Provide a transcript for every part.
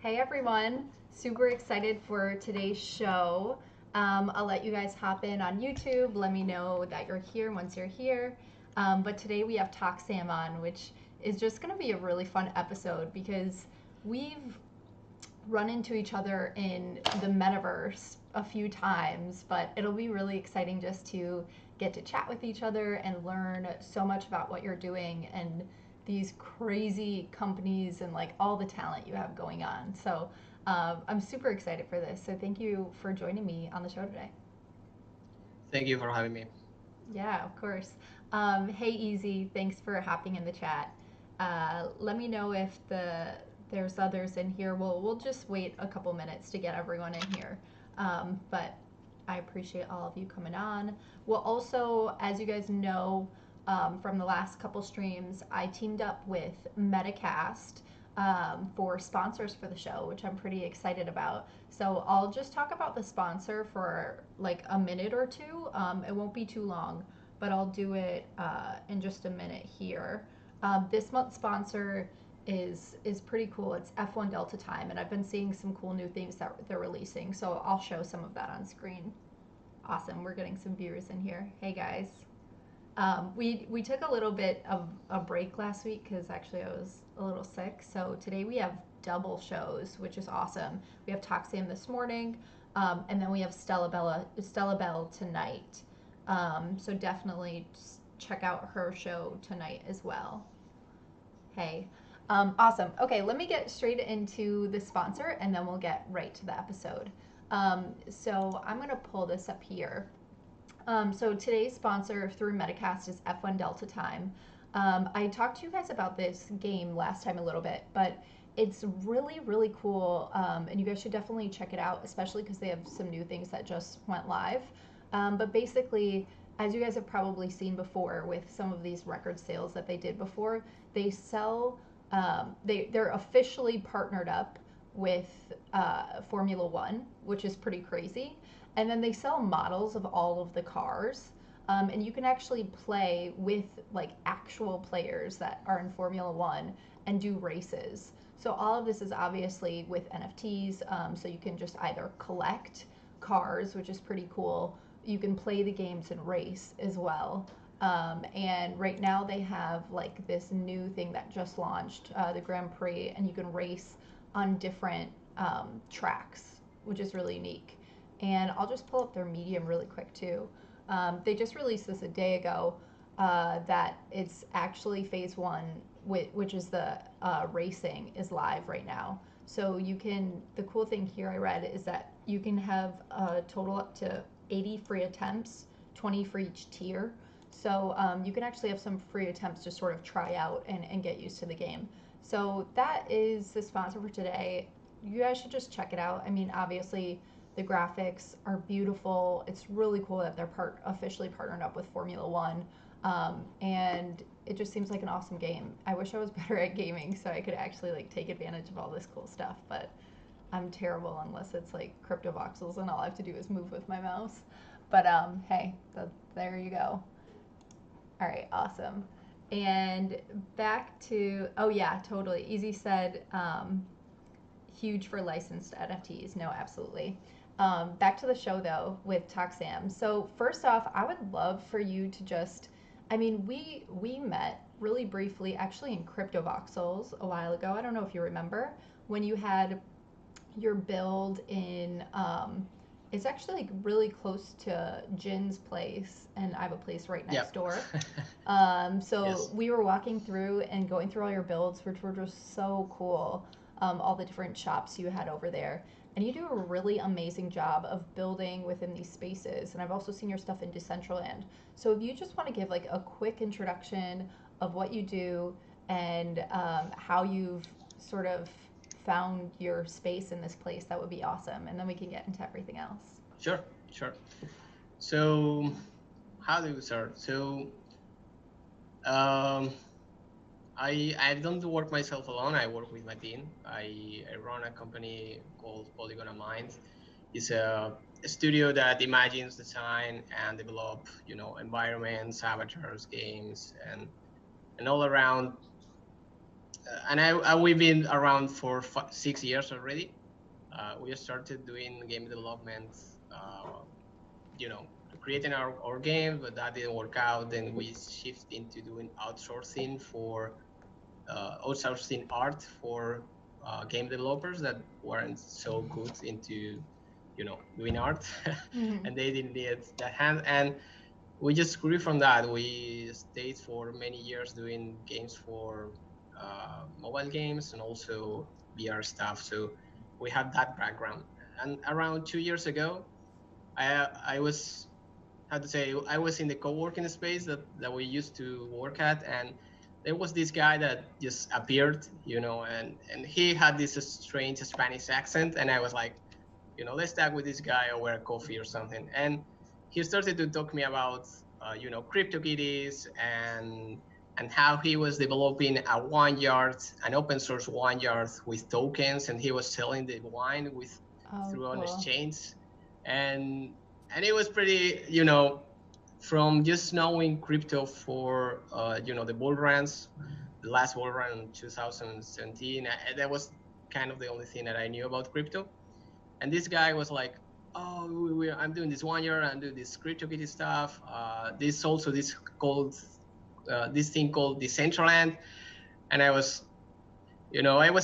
Hey everyone, super excited for today's show. I'll let you guys hop in on YouTube. Let me know that you're here once you're here. But today we have Toxsam on, which is just going to be a really fun episode because we've run into each other in the metaverse a few times, but it'll be really exciting just to get to chat with each other and learn so much about what you're doing and these crazy companies and like all the talent you have going on. So I'm super excited for this. So thank you for joining me on the show today. Thank you for having me. Yeah, of course. Hey, Easy, thanks for hopping in the chat. Let me know if there's others in here. We'll just wait a couple minutes to get everyone in here. But I appreciate all of you coming on. Well, also, as you guys know from the last couple streams, I teamed up with Metacast for sponsors for the show, which I'm pretty excited about. So I'll just talk about the sponsor for like a minute or two. It won't be too long, but I'll do it in just a minute here. This month's sponsor is pretty cool. It's F1 Delta Time, and I've been seeing some cool new things that they're releasing. So I'll show some of that on screen. Awesome, we're getting some viewers in here. Hey guys. We took a little bit of a break last week because actually I was a little sick. So today we have double shows, which is awesome. We have Toxsam this morning, and then we have Stella Bell tonight. So definitely check out her show tonight as well. Hey. Awesome. Okay, let me get straight into the sponsor and then we'll get right to the episode. So I'm going to pull this up here. So today's sponsor through Metacast is F1 Delta Time. I talked to you guys about this game last time a little bit, but it's really, really cool, and you guys should definitely check it out, especially because they have some new things that just went live. But basically, as you guys have probably seen before with some of these record sales that they did before, they sell, they're officially partnered up with Formula One, which is pretty crazy. And then they sell models of all of the cars. And you can actually play with like actual players that are in Formula One and do races. So all of this is obviously with NFTs. So you can just either collect cars, which is pretty cool. You can play the games and race as well. And right now they have like this new thing that just launched, the Grand Prix, and you can race on different tracks, which is really unique. And I'll just pull up their Medium really quick too. They just released this a day ago, that it's actually phase one, which is the racing, is live right now. So you can, the cool thing here I read is that you can have a total up to 80 free attempts, 20 for each tier. So you can actually have some free attempts to sort of try out and get used to the game. So that is the sponsor for today. You guys should just check it out. I mean, obviously, the graphics are beautiful. It's really cool that they're officially partnered up with Formula One. And it just seems like an awesome game. I wish I was better at gaming so I could actually like take advantage of all this cool stuff, but I'm terrible unless it's like crypto voxels and all I have to do is move with my mouse. But hey, there you go. All right, awesome. And back to, oh yeah, totally. Easy said, huge for licensed NFTs. No, absolutely. Back to the show though with Toxsam. So first off, I would love for you to just, I mean, we met really briefly actually in Crypto Voxels a while ago. I don't know if you remember when you had your build in. It's actually like really close to Jin's place, and I have a place right next Yep. door. So Yes. we were walking through and going through all your builds, which were just so cool. All the different shops you had over there. And you do a really amazing job of building within these spaces. And I've also seen your stuff in Decentraland. So if you just want to give like a quick introduction of what you do and how you've sort of found your space in this place, that would be awesome. And then we can get into everything else. Sure. Sure. So, how do we start? So, um, I don't work myself alone. I work with my team. I run a company called Polygonal. It's a studio that imagines, design, and develop, environments, avatars, games, and all around and we've been around for 6 years already. We started doing game development, you know, creating our game, but that didn't work out. Then we shift into doing outsourcing art for game developers that weren't so good into, doing art, Mm-hmm. and they didn't need that hand. And we just grew from that. We stayed for many years doing games for mobile games and also VR stuff. So we had that background. And around 2 years ago, I was, how to say, I was in the co-working space that we used to work at, and there was this guy that just appeared, and he had this strange Spanish accent, and I was like, let's talk with this guy over a coffee or something. And he started to talk to me about, CryptoKitties and how he was developing an open source yard with tokens, and he was selling the wine Oh, through on cool. exchange, and it was pretty, from just knowing crypto for, the bull runs, the last bull run in 2017. That was kind of the only thing that I knew about crypto. And this guy was like, "Oh, I'm doing this 1 year. I'm doing this CryptoKitty stuff. This thing called Decentraland." And I was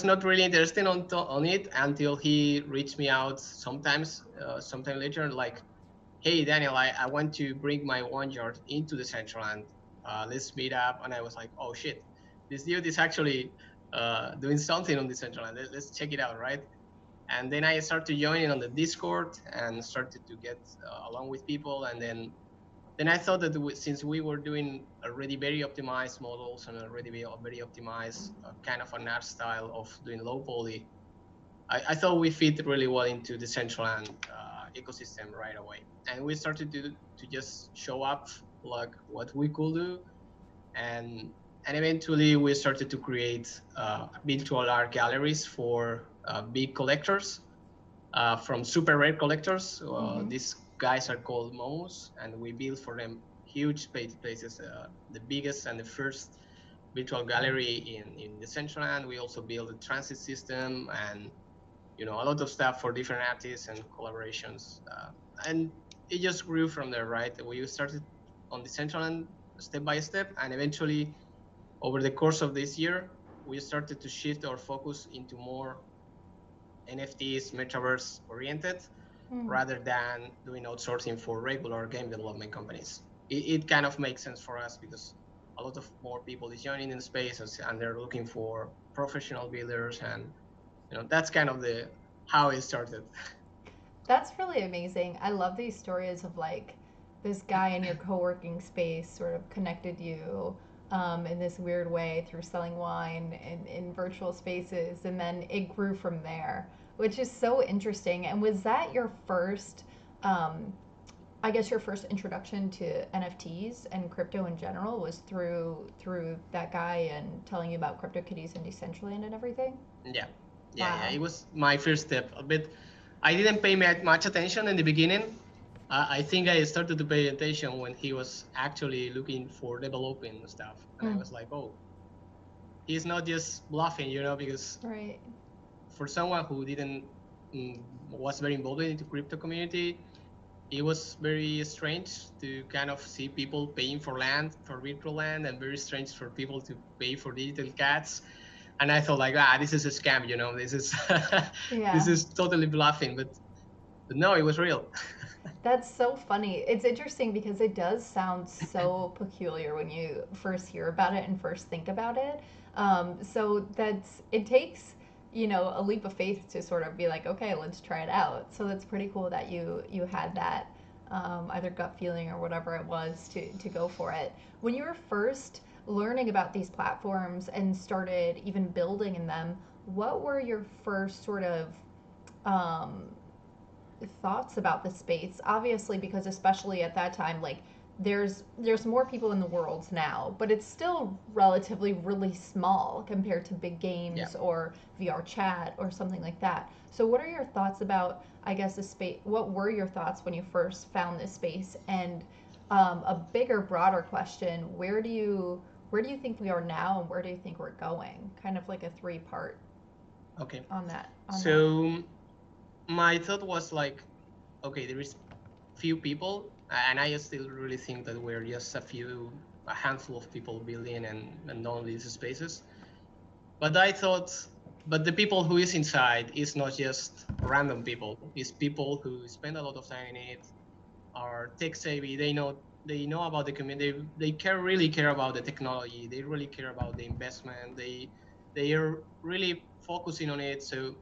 not really interested on it until he reached me out sometime later, like, "Hey, Daniel, I want to bring my 1 yard into Decentraland. Let's meet up." And I was like, "Oh shit, this dude is actually doing something on Decentraland. Let's check it out, right?" And then I started joining on the Discord and started to get along with people. And then I thought that since we were doing already very optimized models and already very optimized kind of an art style of doing low poly, I thought we fit really well into the Decentraland ecosystem right away. And we started to just show up like what we could do. And eventually we started to create virtual art galleries for big collectors, from super rare collectors. Mm-hmm. These guys are called MOs, and we built for them huge places. The biggest and the first virtual gallery in the Central End. We also built a transit system and a lot of stuff for different artists and collaborations. And it just grew from there, right? We started on the Central End step by step, and eventually, over the course of this year, we started to shift our focus into more NFTs, metaverse oriented, Mm. rather than doing outsourcing for regular game development companies. It kind of makes sense for us because a lot of more people is joining in the space, and they're looking for professional builders, and that's kind of the how it started. That's really amazing. I love these stories of like this guy in your co-working space sort of connected you in this weird way through selling wine in virtual spaces, and then it grew from there, which is so interesting. And was that your first, um, I guess, your first introduction to NFTs and crypto in general was through that guy and telling you about CryptoKitties and Decentraland and everything? Yeah, yeah. Wow. It was my first step. But I didn't pay much attention in the beginning. I think I started to pay attention when he was actually looking for developing stuff, and I Mm, was like, "Oh, he's not just bluffing," because right. for someone who didn't was very involved in the crypto community, it was very strange to kind of see people paying for land, for virtual land, and very strange for people to pay for digital cats. And I thought like, this is a scam, this is this Yeah. is totally bluffing. But no, it was real. That's so funny. It's interesting because it does sound so peculiar when you first hear about it and first think about it. So it takes, a leap of faith to sort of be like, okay, let's try it out. So that's pretty cool that you had that either gut feeling or whatever it was to go for it. When you were first learning about these platforms and started even building in them, what were your first sort of um, thoughts about the space? Obviously, because especially at that time, like there's more people in the world now, but it's still relatively really small compared to big Yeah. games or VR chat or something like that. So what are your thoughts about, I guess, the space? What were your thoughts when you first found this space? And a bigger, broader question: where do you think we are now and where do you think we're going? Kind of like a three-part Okay. on that. So my thought was like, okay, there is few people, and I still really think that we're just a handful of people building and all these spaces. But I thought, but the people who is inside is not just random people. It's people who spend a lot of time in it, are tech savvy. They know about the community. They really care about the technology. They really care about the investment. They are really focusing on it. So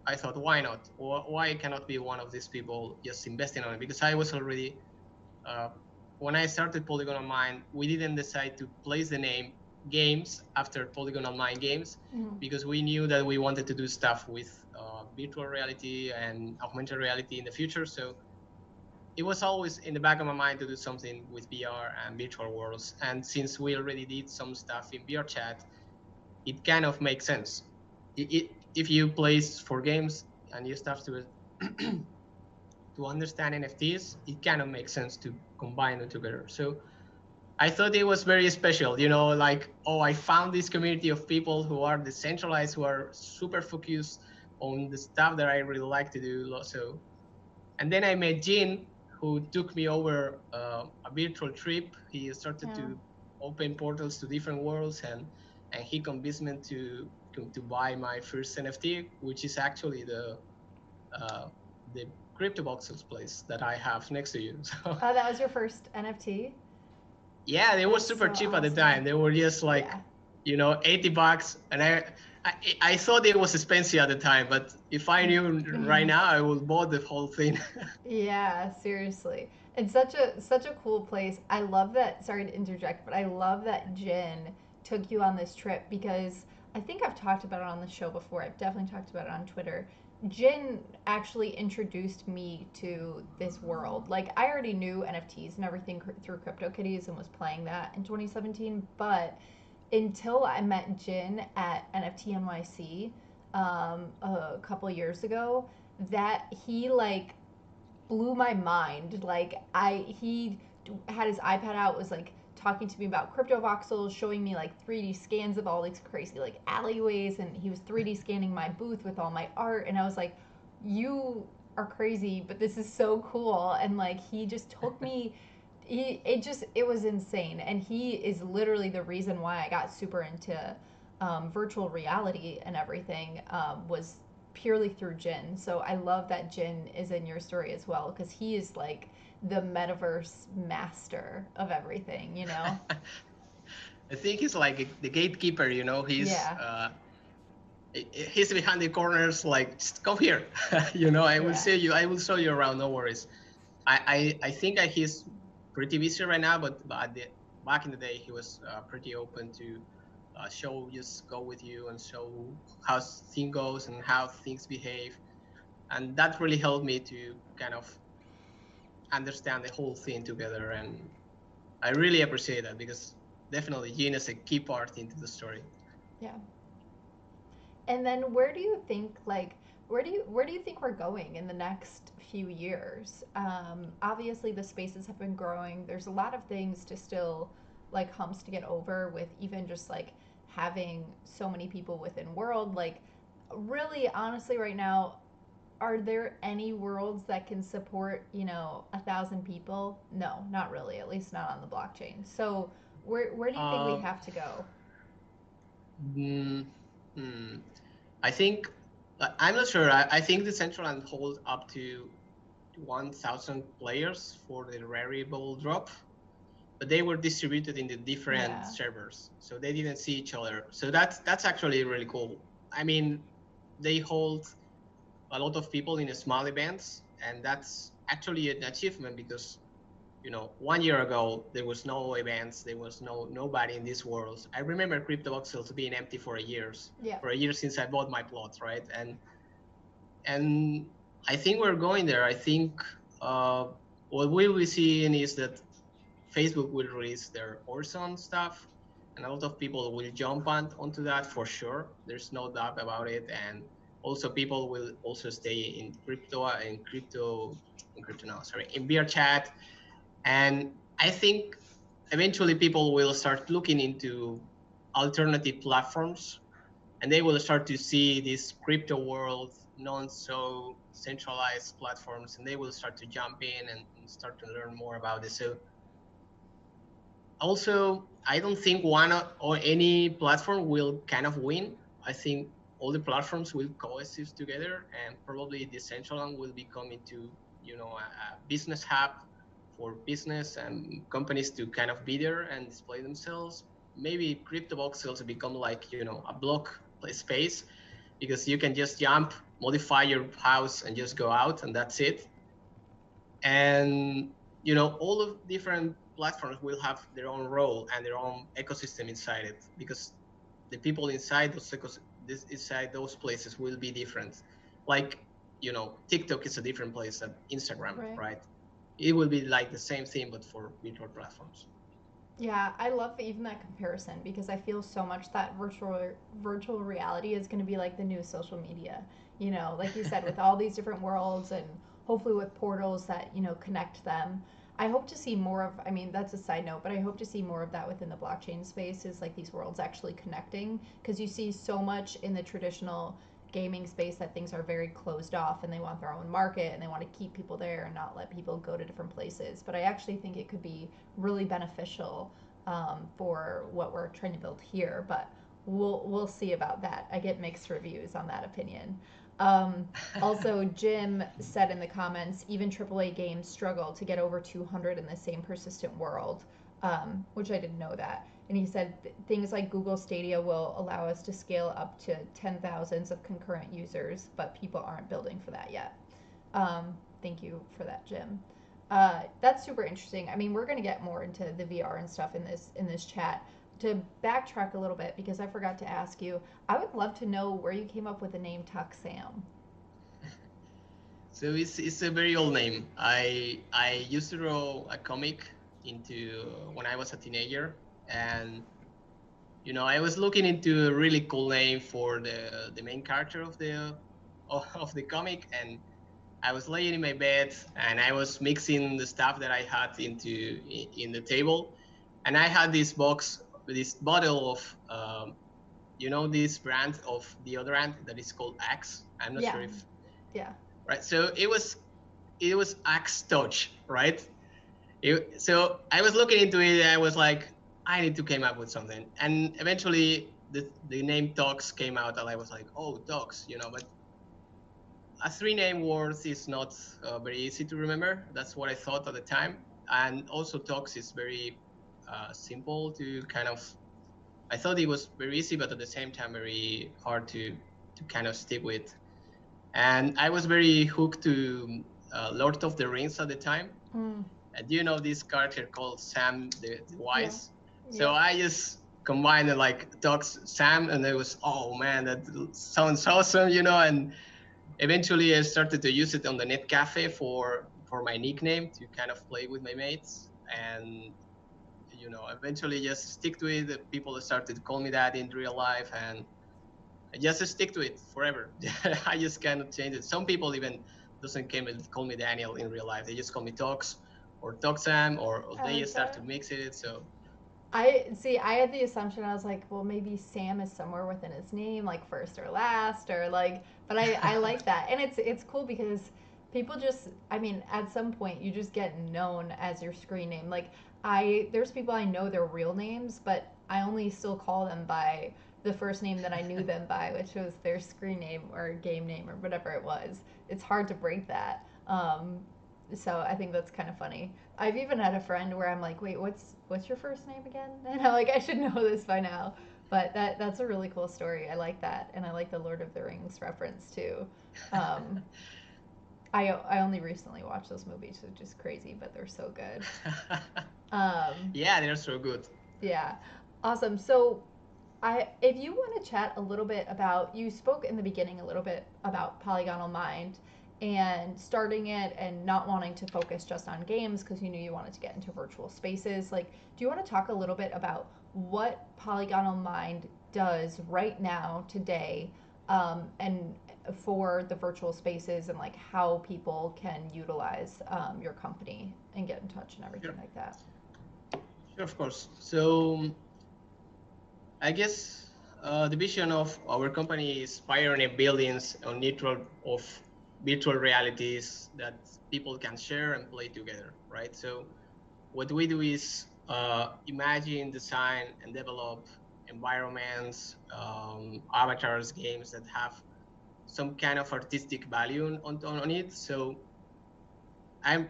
I thought, why not? Why cannot be one of these people just investing on it? Because I was already, uh, when I started Polygonal Mind, we didn't decide to place the name games after Polygonal Mind games, because we knew that we wanted to do stuff with virtual reality and augmented reality in the future. So it was always in the back of my mind to do something with VR and virtual worlds. And since we already did some stuff in VR chat, it kind of makes sense. If you place for games and you start to to understand NFTs, it kind of makes sense to combine them together. So I thought it was very special, like, oh, I found this community of people who are decentralized, who are super focused on the stuff that I really like to do. So, and then I met Jin, who took me over a virtual trip. He started to open portals to different worlds, and he convinced me to buy my first NFT, which is actually the crypto voxels place that I have next to you. So, Oh, that was your first NFT? yeah, they were super cheap at the time. They were just like, $80, and I thought it was expensive at the time, but if I knew right now, I would bought the whole thing. Yeah, seriously. It's such a cool place. I love that. Sorry to interject, but I love that Jin took you on this trip because I think I've talked about it on the show before. I've definitely talked about it on Twitter. Jin actually introduced me to this world. Like I already knew NFTs and everything through CryptoKitties and was playing that in 2017, but until I met Jin at NFT NYC a couple years ago, that he like blew my mind. Like he had his iPad out, was like talking to me about crypto voxels, showing me like 3D scans of all these crazy like alleyways, and he was 3D scanning my booth with all my art, and I was like, you are crazy, but this is so cool. And like he just took me, it was insane, and he is literally the reason why I got super into virtual reality and everything, was purely through Jin. So I love that Jin is in your story as well because he is like the metaverse master of everything. I think he's like the gatekeeper. He's behind the corners, like, just come here. I will see you. I will show you around. No worries. I think he's pretty busy right now, but back in the day, he was pretty open to just go with you and show how things goes and how things behave, and that really helped me to kind of understand the whole thing together. And I really appreciate that because definitely Gene is a key part into the story. Yeah. And then where do you think where do you think we're going in the next few years? Obviously, the spaces have been growing. There's a lot of things to still like humps to get over with even just like having so many people within world. Like, really, honestly, right now, are there any worlds that can support 1,000 people? No, not really. At least not on the blockchain. So where do you think we have to go? Mm, hmm. I think I'm not sure. I think the Decentraland holds up to 1,000 players for the variable drop, but they were distributed in the different servers, so they didn't see each other. So that's actually really cool. I mean, they hold a lot of people in small events, and that's actually an achievement because 1 year ago there was no events, there was nobody in these worlds. I remember CryptoVoxels being empty for a year since I bought my plot, right? And I think we're going there. I think what we'll be seeing is that Facebook will release their Orson stuff, and a lot of people will jump onto that for sure. There's no doubt about it. And also people will also stay in crypto now, sorry, in VR chat. And I think eventually people will start looking into alternative platforms, and they will start to see this crypto world, non so centralized platforms, and they will start to jump in and start to learn more about it. So also, I don't think one or any platform will kind of win. I think all the platforms will coexist together, and probably the central one will become into, a business hub for business and companies to kind of be there and display themselves. Maybe CryptoBox also become like, a block space, because you can just jump, modify your house, and just go out, and that's it. And all of different platforms will have their own role and their own ecosystem inside it, because the people inside inside those places will be different. Like, TikTok is a different place than Instagram, right? It will be like the same thing, but for virtual platforms. Yeah, I love even that comparison because I feel so much that virtual reality is going to be like the new social media. You know, like you said, with all these different worlds and hopefully with portals that, connect them. I hope to see more of, I mean, that's a side note, but I hope to see more of that within the blockchain space is like these worlds actually connecting, because you see so much in the traditional gaming space that things are very closed off and they want their own market and they want to keep people there and not let people go to different places. But I actually think it could be really beneficial for what we're trying to build here. But we'll see about that. I get mixed reviews on that opinion. Also, Jim said in the comments, even AAA games struggle to get over 200 in the same persistent world, which I didn't know that. And he said things like Google Stadia will allow us to scale up to 10,000s of concurrent users, but people aren't building for that yet. Thank you for that, Jim. That's super interesting. I mean, we're going to get more into the VR and stuff in this chat. To backtrack a little bit, because I forgot to ask you, I would love to know where you came up with the name Toxsam. So it's a very old name. I used to draw a comic into when I was a teenager, and I was looking into a really cool name for the main character of the comic, and I was laying in my bed and I was mixing the stuff that I had in the table, and I had this bottle of this brand of deodorant that is called Axe. I'm not sure if yeah. Right. So it was Axe Touch, right? So I was looking into it and I was like, I need to come up with something. And eventually the name Tox came out, and I was like, oh, Tox, but a 3-name word is not very easy to remember. That's what I thought at the time. And also Tox is very simple to kind of, I thought it was very easy, but at the same time, very hard to kind of stick with. And I was very hooked to Lord of the Rings at the time. And this character called Sam the Wise? Yeah. So I just combined it like Docs Sam, and it was, oh man, that sounds awesome, and eventually I started to use it on the net cafe for my nickname to kind of play with my mates. And eventually just stick to it. People started to call me that in real life, and I just stick to it forever. I just cannot change it. Some people even doesn't call me Daniel in real life. They just call me Tox or Toxsam, or they just start to mix it. So I had the assumption, I was like, well, maybe Sam is somewhere within his name, like first or last, or like. But I like that, and it's cool because people just, I mean, at some point you just get known as your screen name. Like there's people I know their real names, but I only still call them by the first name that I knew them by, which was their screen name or game name or whatever it was. It's hard to break that. So I think that's kind of funny. I've even had a friend where I'm like, wait, what's your first name again? And I'm like, I should know this by now. But that's a really cool story. I like that, and I like the Lord of the Rings reference too. I only recently watched those movies, which is crazy, but they're so good. Yeah, they're so good. Yeah, awesome. So if you want to chat a little bit about, you spoke in the beginning a little bit about Polygonal Mind and starting it and not wanting to focus just on games because you knew you wanted to get into virtual spaces. Like, do you want to talk a little bit about what Polygonal Mind does right now, today, and for the virtual spaces, and like how people can utilize your company and get in touch and everything like that? Of course. So I guess the vision of our company is pioneering buildings on neutral of virtual realities that people can share and play together, right? So what we do is imagine, design, and develop environments, avatars, games that have some kind of artistic value on it. So I'm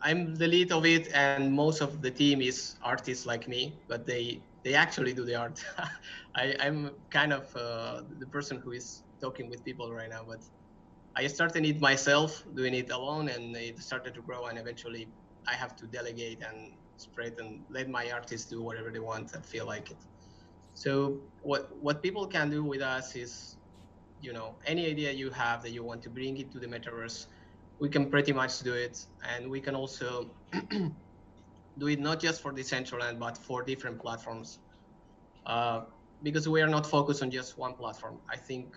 I'm the lead of it, and most of the team is artists like me, but they actually do the art. I'm kind of the person who is talking with people right now, but I started it myself, doing it alone, and it started to grow, and eventually I have to delegate and spread and let my artists do whatever they want and feel like it. So what people can do with us is, any idea you have that you want to bring into the metaverse, we can pretty much do it, and we can also do it not just for Decentraland but for different platforms. Uh, because we are not focused on just one platform. I think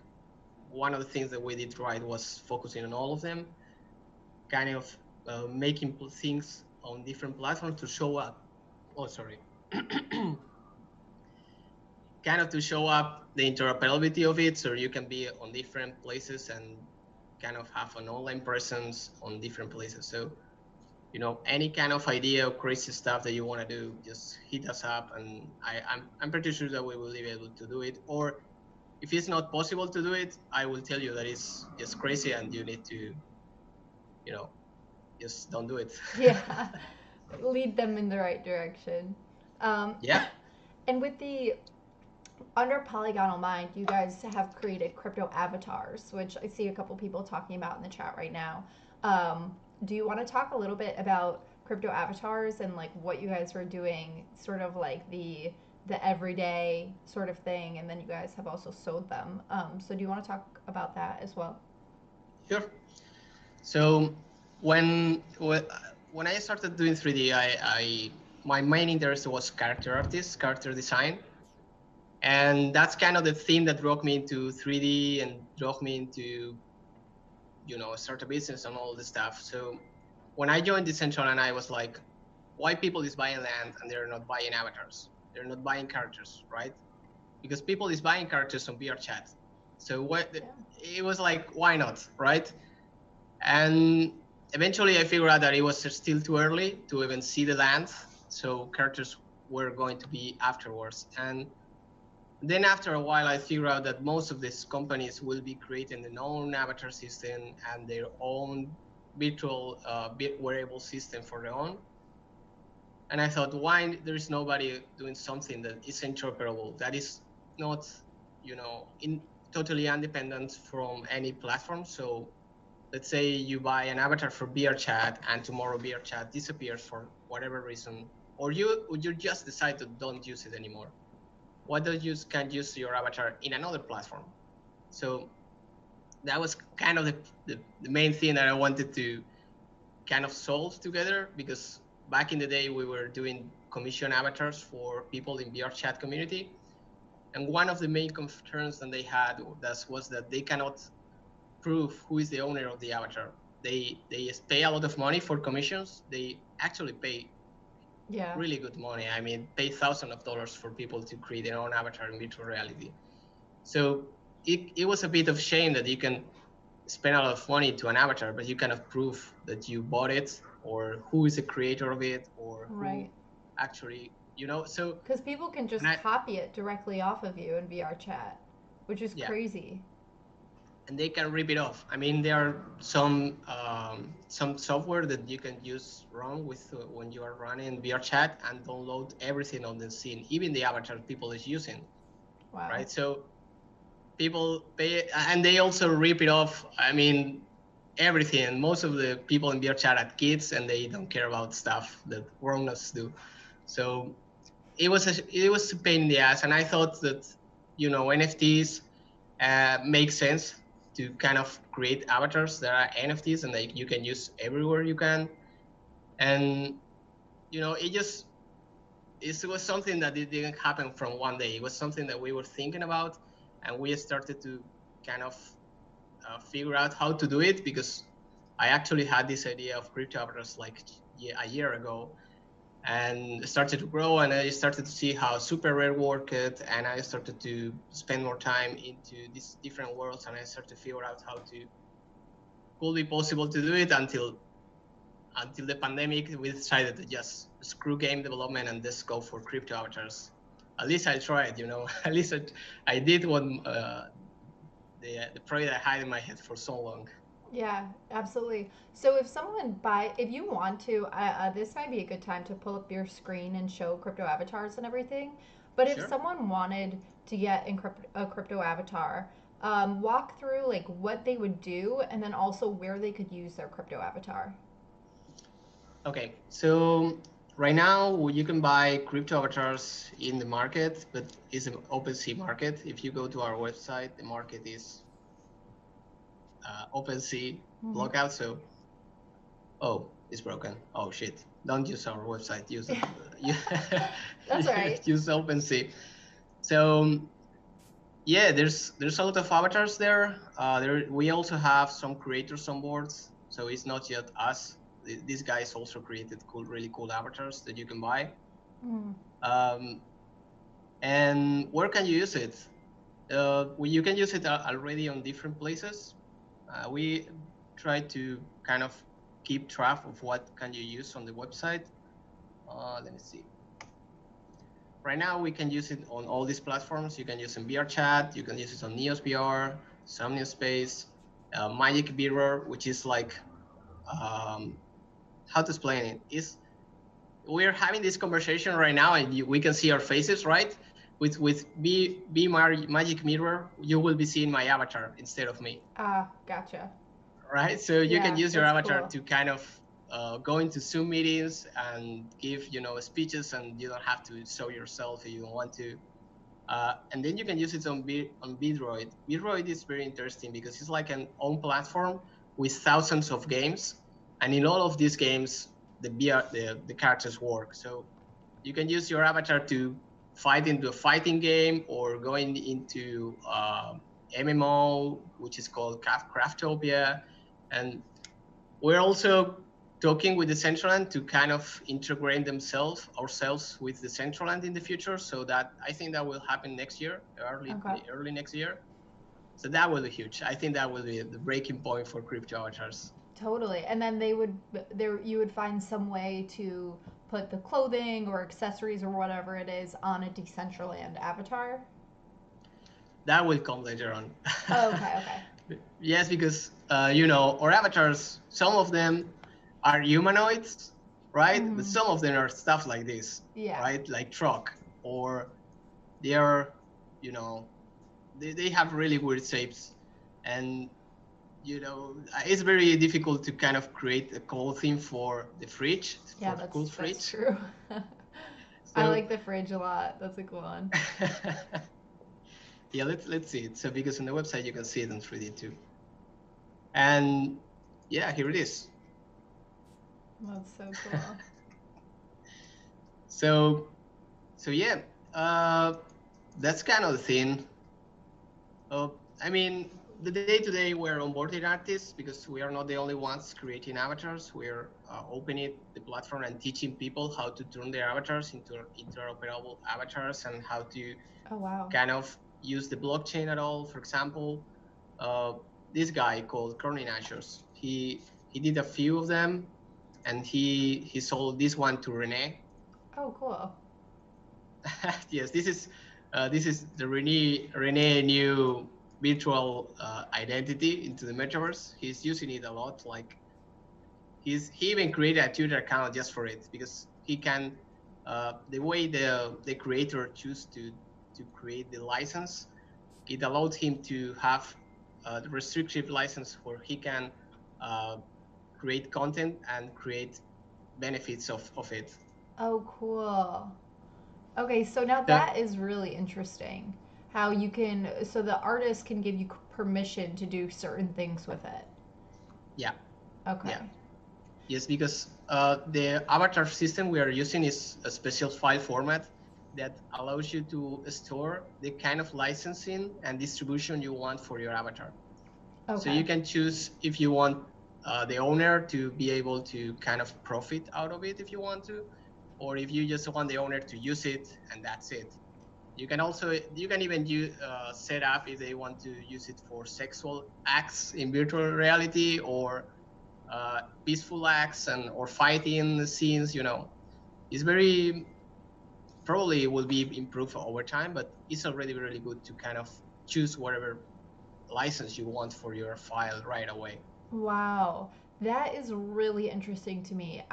one of the things that we did right was focusing on all of them, kind of making things on different platforms to show up. Oh, sorry. Kind of to show up the interoperability of it, so you can be on different places and kind of have an online presence on different places. So, any kind of idea or crazy stuff that you want to do, just hit us up, and I'm pretty sure that we will be able to do it. Or if it's not possible to do it, I will tell you that it's just crazy and you need to, you know, just don't do it. Yeah, lead them in the right direction. Um, Yeah. and with the under Polygonal Mind, you guys have created crypto avatars, which I see a couple people talking about in the chat right now. Do you want to talk a little bit about crypto avatars and like what you guys are doing, sort of like the everyday sort of thing, and then you guys have also sold them. So do you want to talk about that as well? Sure. So when I started doing 3D, my main interest was character artists, character design, and that's kind of the theme that drove me into 3D and drove me into start a business and all this stuff. So when I joined Decentraland, I was like, why people is buying land and they're not buying avatars? They're not buying characters, right? Because people is buying characters on VR chat. So it was like, why not, right? And eventually I figured out that it was still too early to even see the land. So characters were going to be afterwards. And then after a while, I figured out that most of these companies will be creating their own avatar system and their own virtual wearable system for their own. And I thought, why there is nobody doing something that is interoperable, that is not, totally independent from any platform. So let's say you buy an avatar for VR chat and tomorrow VR chat disappears for whatever reason, or you just decide to don't use it anymore. Why don't you can use your avatar in another platform? So that was kind of the main thing that I wanted to kind of solve together, because back in the day we were doing commission avatars for people in VR chat community, and one of the main concerns that they had was that they cannot prove who is the owner of the avatar. They pay a lot of money for commissions. They actually pay really good money. I mean, pay thousands of dollars for people to create their own avatar in virtual reality. So it was a bit of shame that you can spend a lot of money to an avatar, but you cannot prove that you bought it or who is the creator of it or who actually, so. Because people can just copy it directly off of you in VR chat, which is crazy. And they can rip it off. I mean, there are some software that you can use wrong with when you are running VR chat and download everything on the scene, even the avatar people is using. Wow. Right. So people pay, and they also rip it off. I mean, everything. Most of the people in VR chat are kids, and they don't care about stuff that grown-ups do. So it was a pain in the ass, and I thought that NFTs make sense to kind of create avatars that are NFTs and you can use everywhere you can. And it was something that it didn't happen from one day. It was something that we were thinking about, and we started to kind of figure out how to do it, because I actually had this idea of crypto avatars like a year ago, and started to grow, and I started to see how super rare worked, and I started to spend more time into these different worlds, and I started to figure out how to could be possible to do it until the pandemic. We decided to just screw game development and just go for crypto avatars. At least I tried, at least I did what the project I had in my head for so long. Yeah, absolutely. So if you want to, this might be a good time to pull up your screen and show crypto avatars and everything. But if Sure. someone wanted to get a crypto avatar, walk through like what they would do, and then also where they could use their crypto avatar. Okay, so right now you can buy crypto avatars in the market, but it's an OpenSea market. If you go to our website, the market is OpenSea Mm-hmm. blockout. So, oh, it's broken. Oh shit! Don't use our website. Use That's right. use OpenSea. So yeah, there's a lot of avatars there. We also have some creators on board, so it's not just us. These guys also created really cool avatars that you can buy. Mm. And where can you use it? You can use it already on different places. We try to kind of keep track of what can you use on the website. Let me see. Right now, we can use it on all these platforms. You can use it in VRChat, you can use it on Neos VR, Somnium Space, Magic Mirror, which is like, how to explain it? We're having this conversation right now, and we can see our faces, right? With Magic Mirror, you will be seeing my avatar instead of me. Ah, gotcha. Right? So you can use your that's avatar cool. to kind of go into Zoom meetings and give, speeches, and you don't have to show yourself if you don't want to. And then you can use it on Bidroid. Bidroid is very interesting because it's like an own platform with thousands of games, and in all of these games, the characters work. So you can use your avatar to fight into a fighting game or going into MMO, which is called Craftopia. And we're also talking with the Centraland to kind of integrate ourselves with the Centraland in the future. So that I think that will happen next year, early next year. So that will be huge. I think that will be the breaking point for crypto avatars. Totally. And then you would find some way to put the clothing or accessories or whatever it is on a Decentraland avatar. That will come later on. Oh, okay. Yes, because our avatars, some of them are humanoids, right? Mm-hmm. But some of them are stuff like this, right? Like truck, or they are, they have really weird shapes, and it's very difficult to kind of create a clothing for the fridge, for the cool fridge. That's true. I like the fridge a lot. That's a cool one. Yeah, let's see it. So because on the website you can see it in 3D too. And yeah, here it is. That's so cool. So yeah, that's kind of the thing. I mean, the day-to-day we're onboarding artists because we are not the only ones creating avatars. We're opening the platform and teaching people how to turn their avatars into interoperable avatars and how to kind of use the blockchain at all. For example, this guy called Corny Nashos, he did a few of them, and he sold this one to Renee. Oh, cool. Yes, this is the Renee new virtual identity into the metaverse. He's using it a lot. Like he even created a Twitter account just for it because he can. The way the creator choose to create the license, it allowed him to have the restrictive license where he can create content and create benefits of it. Oh, cool. Okay, so now that is really interesting. How you can, so the artist can give you permission to do certain things with it. Yeah. Okay. Yeah. Yes, because the avatar system we are using is a special file format that allows you to store the kind of licensing and distribution you want for your avatar. Okay. So you can choose if you want the owner to be able to kind of profit out of it if you want to, or if you just want the owner to use it and that's it. You can even set up if they want to use it for sexual acts in virtual reality, or peaceful acts or fighting scenes. It's very probably will be improved over time, but it's already really good to kind of choose whatever license you want for your file right away. Wow, that is really interesting to me.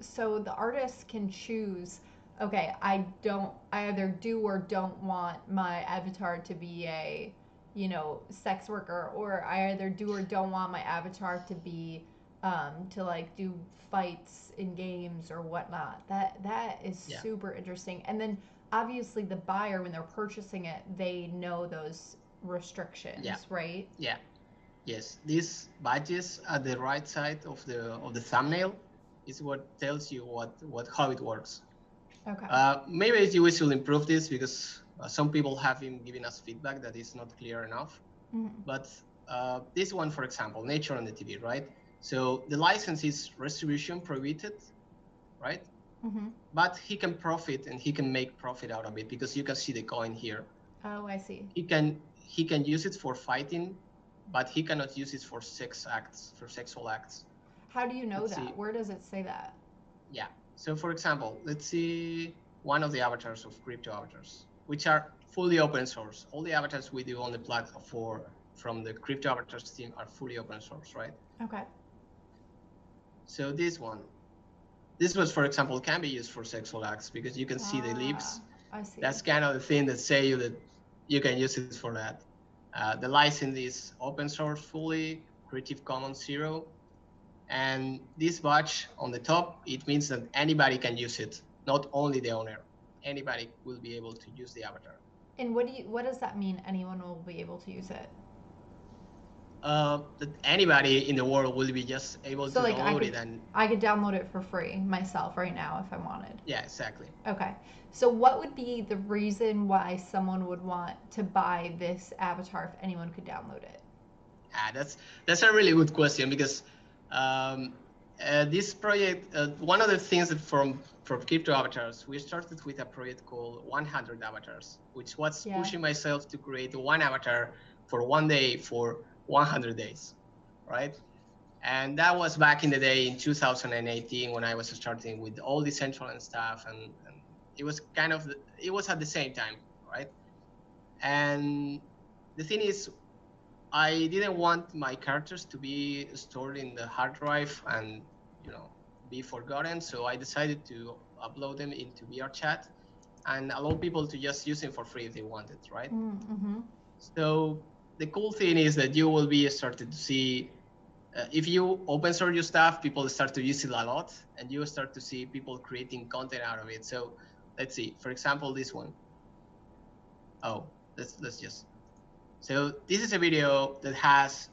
So the artist can choose, okay, I either do or don't want my avatar to be a, sex worker, or I either do or don't want my avatar to be, to like do fights in games or whatnot. That is Yeah. super interesting. And then obviously the buyer, when they're purchasing it, they know those restrictions, Yeah. right? Yeah. Yes. These badges at the right side of the thumbnail is what tells you how it works. Okay. Maybe we should improve this, because some people have been giving us feedback that it's not clear enough. Mm-hmm. But this one, for example, nature on the TV, right? So the license is retribution prohibited, right? Mm-hmm. But he can profit, and he can make profit out of it, because you can see the coin here. Oh, I see. He can use it for fighting, but he cannot use it for sexual acts. How do you know Let's that? see. Where does it say that? Yeah. So for example, let's see one of the avatars of crypto avatars, which are fully open source. All the avatars we do on the platform from the crypto avatars team are fully open source, right? Okay. So this was, for example, can be used for sexual acts, because you can see the lips. I see. That's kind of the thing that say you that you can use it for that. The license is open source, fully Creative Commons 0. And this badge on the top, it means that anybody can use it, not only the owner. Anybody will be able to use the avatar. And what does that mean? Anyone will be able to use it? That anybody in the world will be just able to like download it, and I could download it for free myself right now if I wanted. yeah, exactly. Okay. So what would be the reason why someone would want to buy this avatar if anyone could download it? That's a really good question, because this project, one of the things that from crypto avatars, we started with a project called 100 avatars, which was pushing myself to create one avatar for one day for 100 days, right? And that was back in the day in 2018, when I was starting with all the Decentraland stuff, and it was it was at the same time, right? And the thing is, I didn't want my characters to be stored in the hard drive and be forgotten, so I decided to upload them into VRChat and allow people to just use them for free if they wanted, right? Mm-hmm. So the cool thing is that you will be started to see, if you open source your stuff, people start to use it a lot, and you start to see people creating content out of it. So let's see, for example, this one. Oh, let's just. So this is a video that has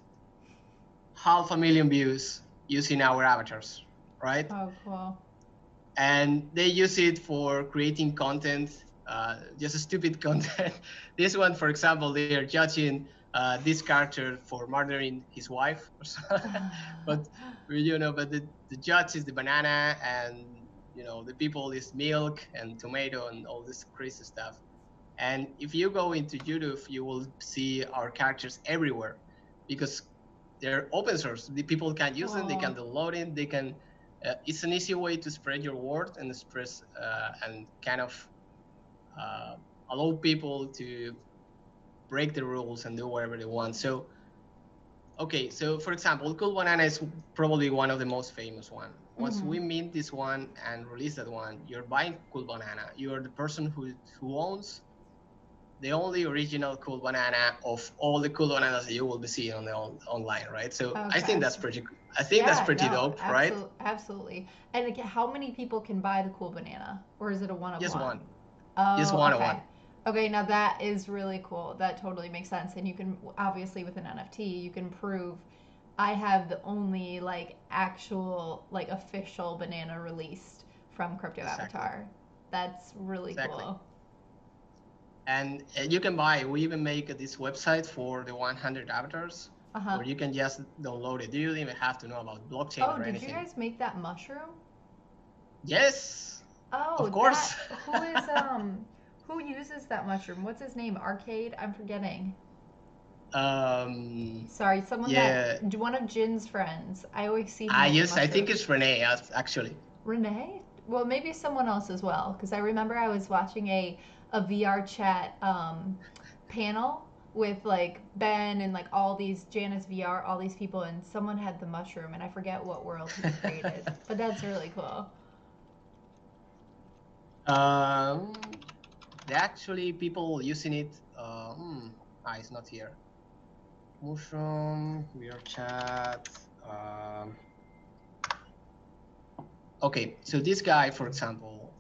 500,000 views using our avatars, right? Oh, cool. And they use it for creating content, just stupid content. This one, for example, they are judging this character for murdering his wife or something. but the judge is the banana, and the people is milk and tomato and all this crazy stuff. And if you go into YouTube, you will see our characters everywhere, because they're open source. The people can use them, they can download it, they can. It's an easy way to spread your word and express and kind of allow people to break the rules and do whatever they want. So, okay, so for example, Cool Banana is probably one of the most famous one. Once we mint this one and release that one, you're buying Cool Banana. You're the person who owns the only original Cool Banana of all the Cool Bananas that you will be seeing on the online, right? So I think that's pretty. I think that's pretty dope, right? Absolutely. And again, how many people can buy the Cool Banana, or is it a one of one? Just one. Oh, just one of one. Okay, now that is really cool. That totally makes sense. And you can obviously with an NFT, you can prove I have the only actual official banana released from Crypto Avatar. That's really cool. And you can buy. We even make this website for the 100 avatars, where you can just download it. You don't even have to know about blockchain or anything. Oh, did you guys make that mushroom? Yes, of Oh, course. who uses that mushroom? What's his name? Arcade? I'm forgetting. um, Sorry, someone that yeah, one of Jin's friends. I always see him with the yes, I think mushroom. it's Renee, actually. Renee? Well, maybe someone else as well, because I remember I was watching a VR chat panel with like Ben and like all these Janice VR, all these people, and someone had the mushroom, and I forget what world he created, but that's really cool. um, actually, people using it. It's not here. Mushroom, we are chat. Um, okay, so this guy, for example,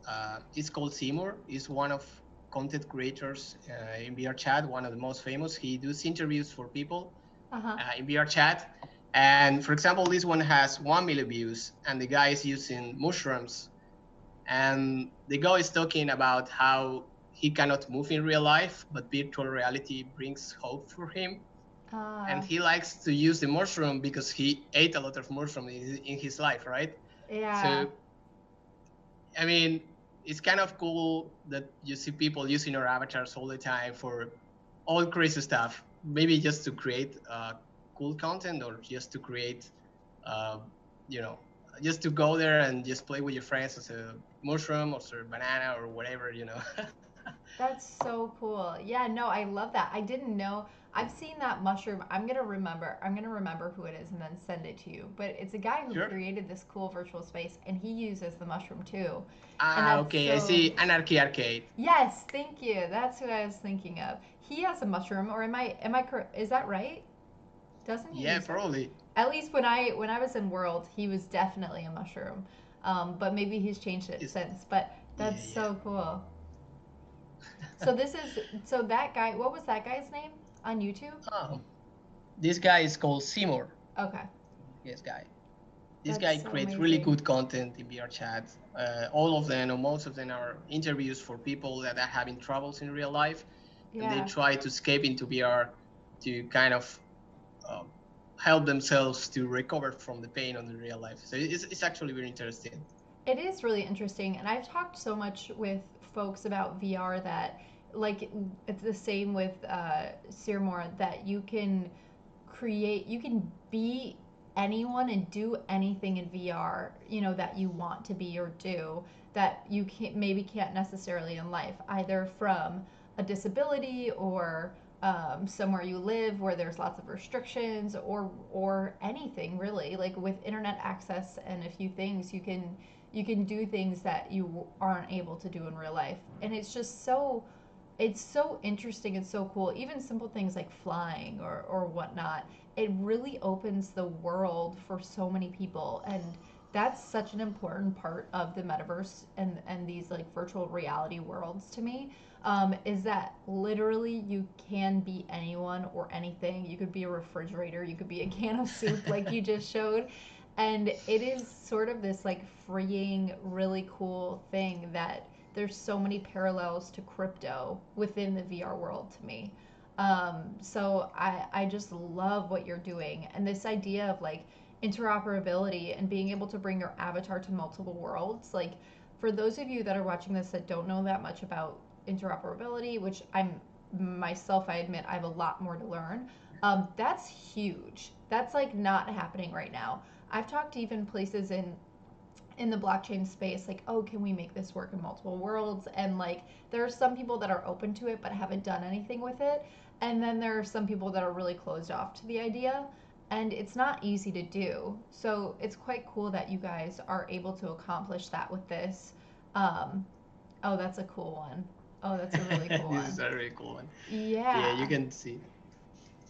is called Seymour. He's one of content creators in VR chat, one of the most famous. He does interviews for people Uh huh. in VR chat. And for example, this one has 1 million views, and the guy is using mushrooms. And the guy is talking about how he cannot move in real life, but virtual reality brings hope for him. And Uh, he likes to use the mushroom because he ate a lot of mushroom in his life, right? yeah. So, I mean, it's kind of cool that you see people using our avatars all the time for all crazy stuff. Maybe just to create cool content or just to create, uh, you know, just to go there and just play with your friends as a mushroom or as a banana or whatever. That's so cool. Yeah, no, I love that. I didn't know. I've seen that mushroom. I'm gonna remember. I'm gonna remember who it is and then send it to you. But it's a guy who Sure. created this cool virtual space, and he uses the mushroom too. And Ah, that's okay. I so. see. Anarchy Arcade. Yes, thank you. That's who I was thinking of. He has a mushroom, or am I correct? Is that right? Doesn't he Yeah, use it? probably. At least when I was in World, he was definitely a mushroom. But maybe he's changed it Is since. But yeah, that's yeah. so cool. So that guy. What was that guy's name on YouTube? Oh, this guy is called Seymour. Okay, This guy. This that's guy so creates really amazing. good content in VR chat. All of them, or most of them, are interviews for people that are having troubles in real life, and they Yeah, try to escape into VR to kind of uh, help themselves to recover from the pain on the real life. So it's actually very interesting. it is really interesting, and I've talked so much with folks about VR that like it's the same with Sirmore that you can be anyone and do anything in VR, that you want to be or do that you can't necessarily in life, either from a disability or somewhere you live where there's lots of restrictions or anything really. Like with internet access and a few things, you can do things that you aren't able to do in real life, and it's so interesting and so cool. Even simple things like flying or whatnot, it really opens the world for so many people. And that's such an important part of the metaverse and these like virtual reality worlds to me, is that literally you can be anyone or anything. You could be a refrigerator, you could be a can of soup, like you just showed. And it is sort of this like freeing, really cool thing that there's so many parallels to crypto within the VR world to me. So I just love what you're doing, and this idea of like interoperability and being able to bring your avatar to multiple worlds. Like for those of you that are watching this that don't know that much about interoperability, which I'm myself, I admit I have a lot more to learn. That's huge. That's like not happening right now. I've talked to even places in the blockchain space, like, oh, can we make this work in multiple worlds? And like there are some people that are open to it but haven't done anything with it, and then there are some people that are really closed off to the idea, and it's not easy to do. So it's quite cool that you guys are able to accomplish that with this. um, oh, that's a cool one. Oh, that's a really cool This one. is a really cool one. Yeah, you Yeah. can see.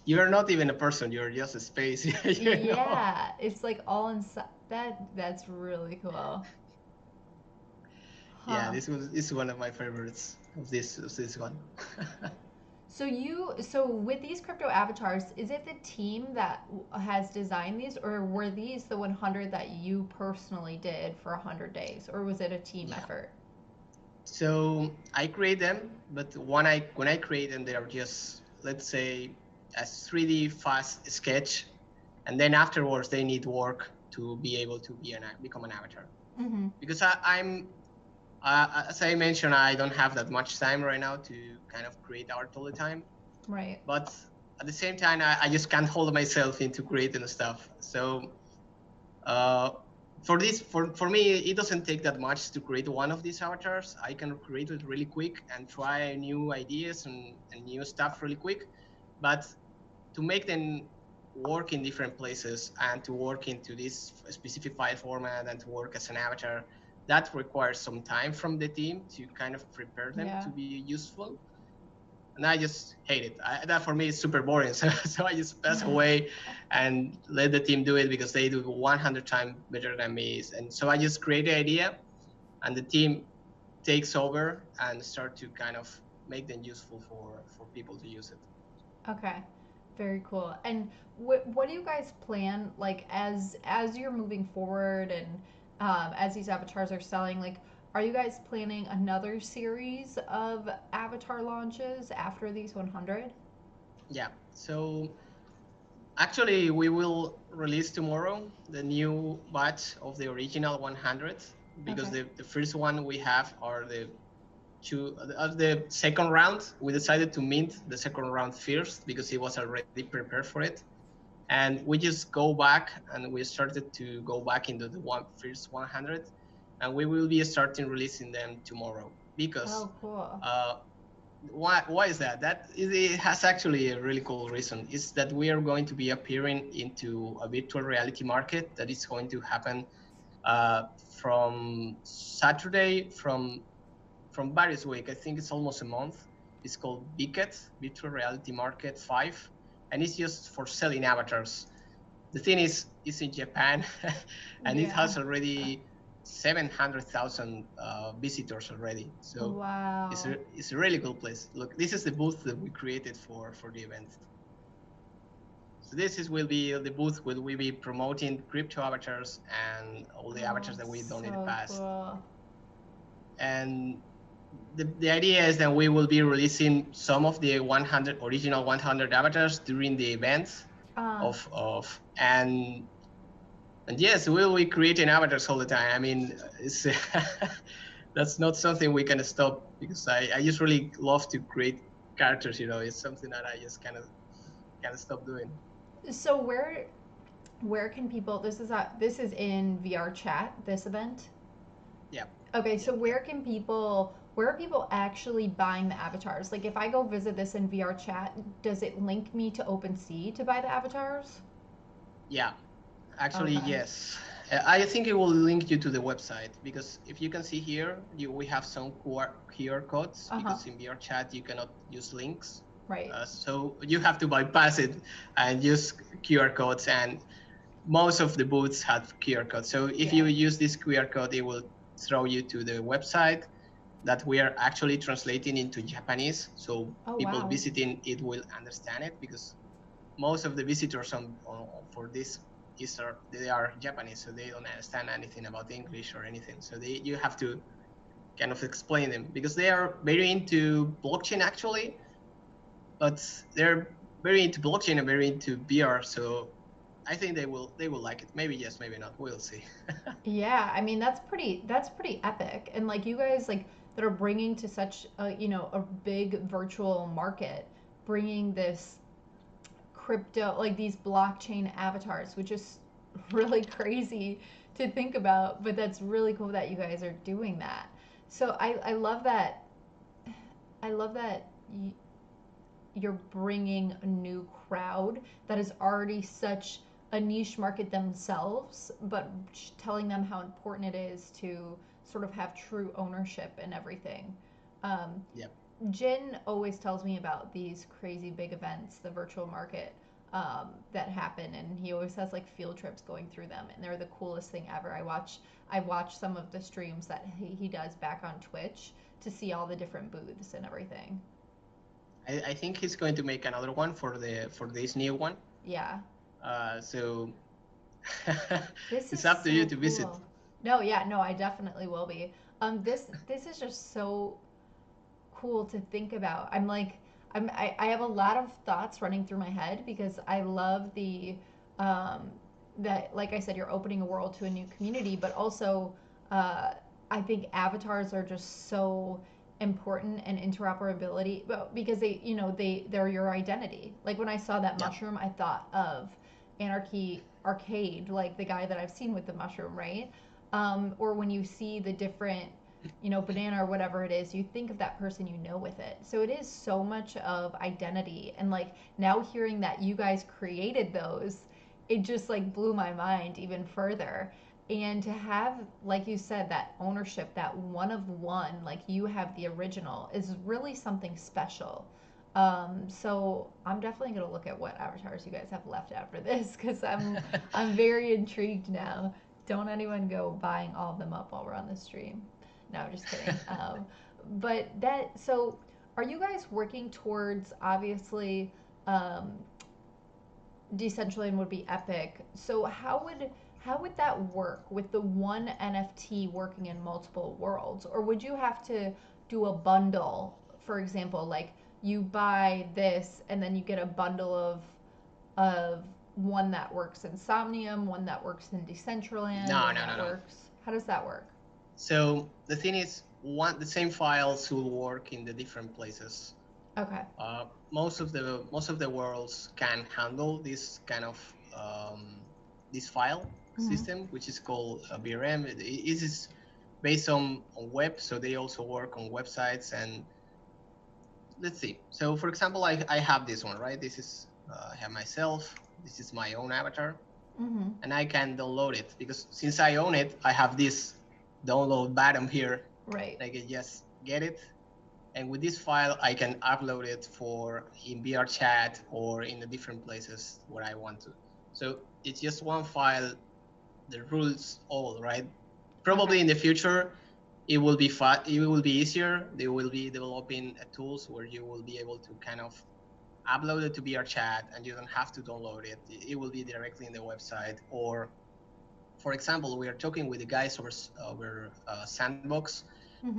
You're not even a person. You're just a space. Yeah, it's like all inside. That's really cool. Yeah, Huh. this is one of my favorites of this one. So with these crypto avatars, is it the team that has designed these, or were these the 100 that you personally did for 100 days, or was it a team Yeah. effort? So I create them, but when I create them, they are just, let's say, a 3D fast sketch, and then afterwards they need work to be able to become an avatar. Mm-hmm. because as I mentioned, I don't have that much time right now to kind of create art all the time. Right. But at the same time, I just can't hold myself into creating stuff. So uh, for me, it doesn't take that much to create one of these avatars. I can create it really quick and try new ideas and new stuff really quick. But to make them work in different places and to work into this specific file format and to work as an avatar, that requires some time from the team to kind of prepare them Yeah. to be useful. And I just hate it. That for me is super boring. So I just pass away and let the team do it because they do 100 times better than me. And so I just create the idea and the team takes over and start to kind of make them useful for people to use it. Okay. Very cool. And what do you guys plan like as you're moving forward and as these avatars are selling? Like, are you guys planning another series of avatar launches after these 100? Yeah. So actually, we will release tomorrow the new batch of the original 100 because Okay. the first one we have are the second round. We decided to mint the second round first because it was already prepared for it. And we just go back and we started to go back into the first 100 and we will be starting releasing them tomorrow because Oh, cool. uh, why is that? It has actually a really cool reason. Is that we are going to be appearing into a virtual reality market that is going to happen uh, from Saturday from various weeks. I think it's almost a month. It's called Biket Virtual Reality Market 5, and it's just for selling avatars. The thing is, it's in Japan, and it Yeah. has already 700,000 visitors already. So Wow. it's a really cool place. Look, this is the booth that we created for the event. So will be the booth where we be promoting crypto avatars and all the Oh, avatars that we've done in the so past. cool. And the idea is that we will be releasing some of the original 100 avatars during the event Uh, of and yes, we'll be creating avatars all the time. I mean, it's that's not something we can stop because I just really love to create characters. It's something that I just kind of can't stop doing. so where can people this is in VR chat, this event? Yeah, Okay, yeah, so yeah, where are people actually buying the avatars? Like if I go visit this in VR chat, does it link me to OpenSea to buy the avatars? yeah. Actually, Okay. yes. I think it will link you to the website because if you can see here, we have some QR codes Uh-huh. because in VR chat you cannot use links. Right. So you have to bypass it and use QR codes, and most of the booths have QR codes. So if Yeah. you use this QR code, it will throw you to the website that we are actually translating into Japanese. So Oh people wow. visiting it will understand it because most of the visitors for this they are Japanese, so they don't understand anything about English or anything. So you have to kind of explain them because they are very into blockchain actually, but they're very into blockchain and very into VR. So I think they will like it. Maybe yes, maybe not. We'll see. Yeah, I mean that's pretty epic. And like you guys like that are bringing to such a big virtual market, bringing this crypto, like these blockchain avatars, which is really crazy to think about, but that's really cool that you guys are doing that. So I love that. I love that you're bringing a new crowd that is already such a niche market themselves, but telling them how important it is to sort of have true ownership and everything. Um, Yeah. Jin always tells me about these crazy big events, the virtual market, that happen, and he always has like field trips going through them, and they're the coolest thing ever. I watch some of the streams that he does back on Twitch to see all the different booths and everything. I think he's going to make another one for this new one. Yeah, So this is it's up to you so to visit. cool. No, yeah, no, I definitely will be. This is just so cool to think about. I have a lot of thoughts running through my head because I love um, that, like I said, you're opening a world to a new community, but also I think avatars are just so important and interoperability, well, because they're your identity. Like when I saw that Yeah. mushroom, I thought of Anarchy Arcade, like the guy that I've seen with the mushroom, right? Or when you see the different, banana or whatever it is, you think of that person with it. So it is so much of identity. And like now hearing that you guys created those, it just like blew my mind even further. And to have, like you said, that ownership, that one of one, like you have the original, is really something special. So I'm definitely gonna look at what avatars you guys have left after this because I'm very intrigued now. Don't anyone go buying all of them up while we're on the stream. No, I'm just kidding. But so are you guys working towards, obviously, um, Decentraland would be epic. So how would that work with the one NFT working in multiple worlds? Or would you have to do a bundle, for example, like you buy this and then you get a bundle of one that works in Somnium, one that works in Decentraland, No, one no, no, that no. works. How does that work? So the thing is, the same files will work in the different places. Okay. Most of the worlds can handle this kind of this file system, which is called BRM. It is based on web, so they also work on websites. And let's see. So for example, I have this one, right? This is I have myself. This is my own avatar, and I can download it because since I own it, I have this download button here. Right. I can just get it. And with this file, I can upload it in VR chat or in the different places where I want to. So it's just one file that rules all, right? Probably in the future, it will be easier. They will be developing tools where you will be able to kind of upload it to VR chat and you don't have to download it. It will be directly in the website. Or, for example, we are talking with the guys over Sandbox,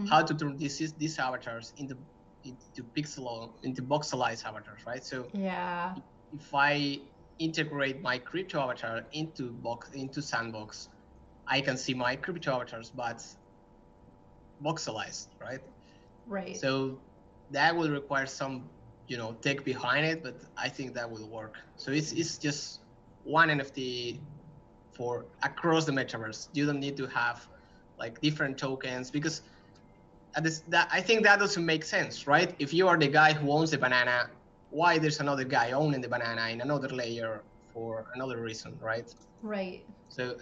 how to turn these avatars into voxelized avatars, right? So Yeah. if I integrate my crypto avatar into Sandbox, I can see my crypto avatars, but voxelized, right? Right. So that will require some, tech behind it, but I think that will work. So it's just one NFT for across the metaverse. You don't need to have like different tokens because I think that doesn't make sense, right? If you are the guy who owns the banana, why there's another guy owning the banana in another layer for another reason, right? Right. So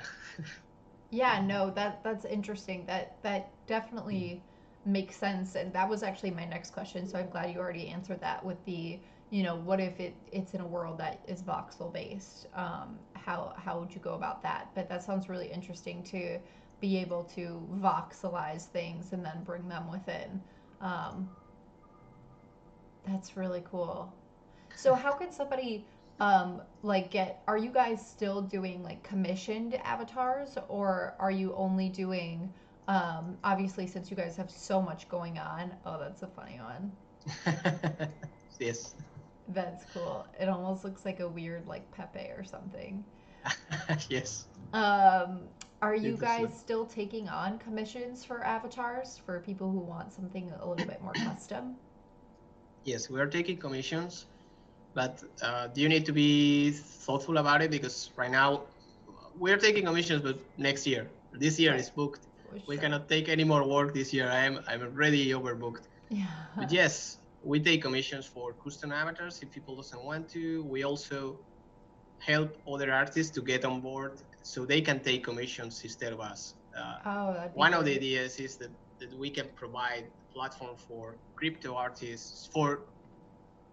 Yeah, no, that's interesting. That definitely makes sense, and that was actually my next question. So I'm glad you already answered that with the, what if it's in a world that is voxel based? How would you go about that? But that sounds really interesting to be able to voxelize things and then bring them within. Um, that's really cool. So how could somebody like are you guys still doing like commissioned avatars, or are you only doing obviously since you guys have so much going on. Oh, that's a funny one. yes. That's cool. It almost looks like a weird like Pepe or something. Yes. Um are you Beautiful. guys still taking on commissions for avatars for people who want something a little bit more custom? Yes, we are taking commissions, but you need to be thoughtful about it because right now we're taking commissions, but next year, this year is booked. We Sure. cannot take any more work this year. I'm already overbooked. Yeah. But yes, we take commissions for custom avatars if people doesn't want to. We also help other artists to get on board so they can take commissions instead of us. Oh, that'd be One of the great. ideas is that we can provide a platform for crypto artists, for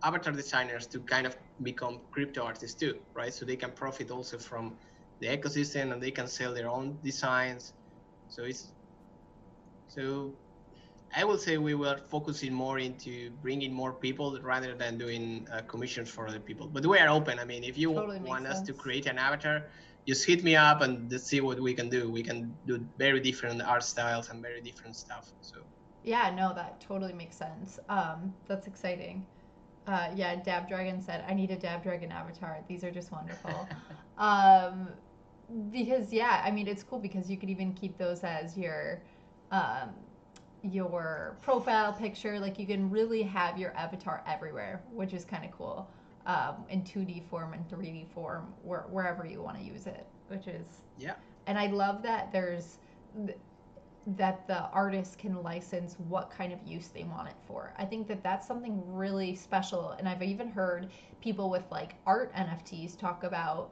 avatar designers to kind of become crypto artists too, right? So they can profit also from the ecosystem and they can sell their own designs. So I will say we were focusing more into bringing more people rather than doing commissions for other people. But we are open. I mean, if you Totally want makes us to sense. create an avatar, just hit me up and let's see what we can do. We can do very different art styles and very different stuff. So Yeah, no, that totally makes sense. That's exciting. Yeah, Dab Dragon said, I need a Dab Dragon avatar. These are just wonderful. um, Because yeah, I mean it's cool because you could even keep those as um, your profile picture. Like you can really have your avatar everywhere, which is kind of cool. In 2D form and 3D form, wherever you want to use it, which is, Yeah. and I love that that the artist can license what kind of use they want it for. I think that that's something really special, and I've even heard people with like art NFTs talk about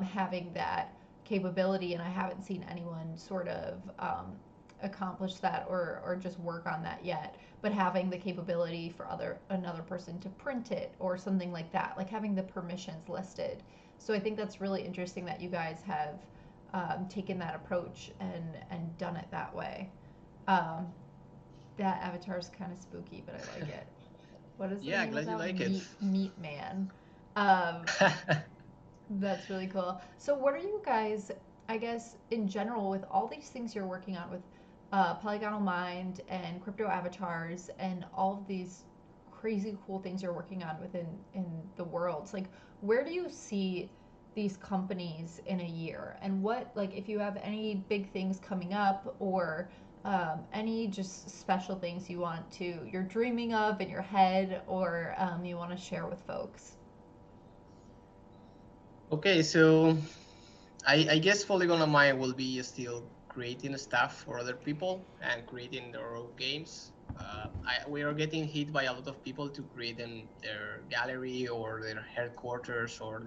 having that capability, and I haven't seen anyone sort of accomplish that or just work on that yet. But having the capability for another person to print it or something like that, like having the permissions listed. So I think that's really interesting that you guys have taken that approach and done it that way. Um, that avatar is kind of spooky, but I like it. What is the Yeah, name of glad you that? like it. Meat Man. Um, that's really cool. So, what are you guys, I guess, in general, with all these things you're working on with Polygonal Mind and crypto avatars and all of these crazy cool things you're working on within in the world? Like, where do you see these companies in a year? And what, like, if you have any big things coming up or any just special things you're dreaming of in your head or you want to share with folks? Okay, so I guess Polygonal Mind will be still creating stuff for other people and creating their own games. We are getting hit by a lot of people to create their gallery or their headquarters or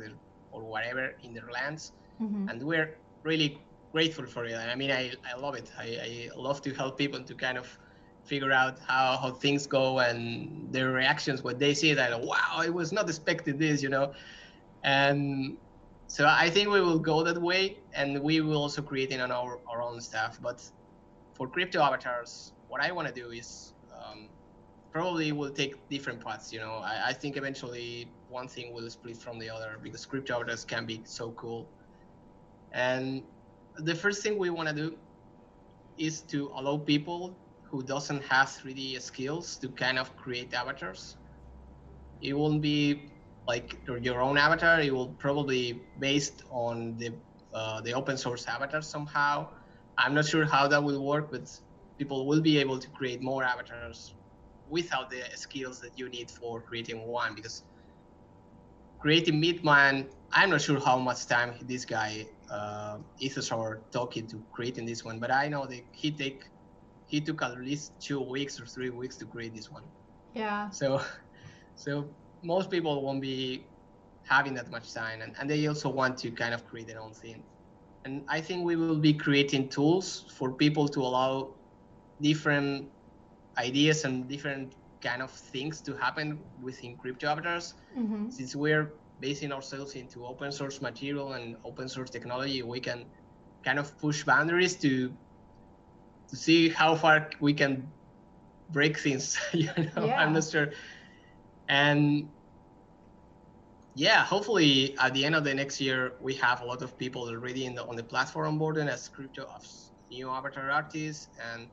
whatever in their lands, Mm-hmm. and we're really grateful for it. I mean, I love it. I love to help people to kind of figure out how things go and their reactions when they see that. Wow, I was not expecting this, and so I think we will go that way, and we will also creating on our own stuff. But for crypto avatars, what I want to do is probably will take different paths. I think eventually one thing will split from the other because crypto avatars can be so cool. And the first thing we want to do is to allow people who doesn't have 3D skills to kind of create avatars. It won't be like your own avatar. It will probably based on the open source avatar somehow. I'm not sure how that will work, but people will be able to create more avatars without the skills that you need for creating one. Because creating Midman, I'm not sure how much time this guy Ethosor talking to creating this one, but I know that he took at least 2 weeks or 3 weeks to create this one. Yeah. So most people won't be having that much time, and they also want to kind of create their own thing. And I think we will be creating tools for people to allow different ideas and different kind of things to happen within crypto avatars. Mm-hmm. Since we're basing ourselves into open source material and open source technology, we can kind of push boundaries to see how far we can break things. I'm Yeah. not sure. And yeah, hopefully at the end of the next year, we have a lot of people already on the platform onboarding as crypto as new avatar artists, and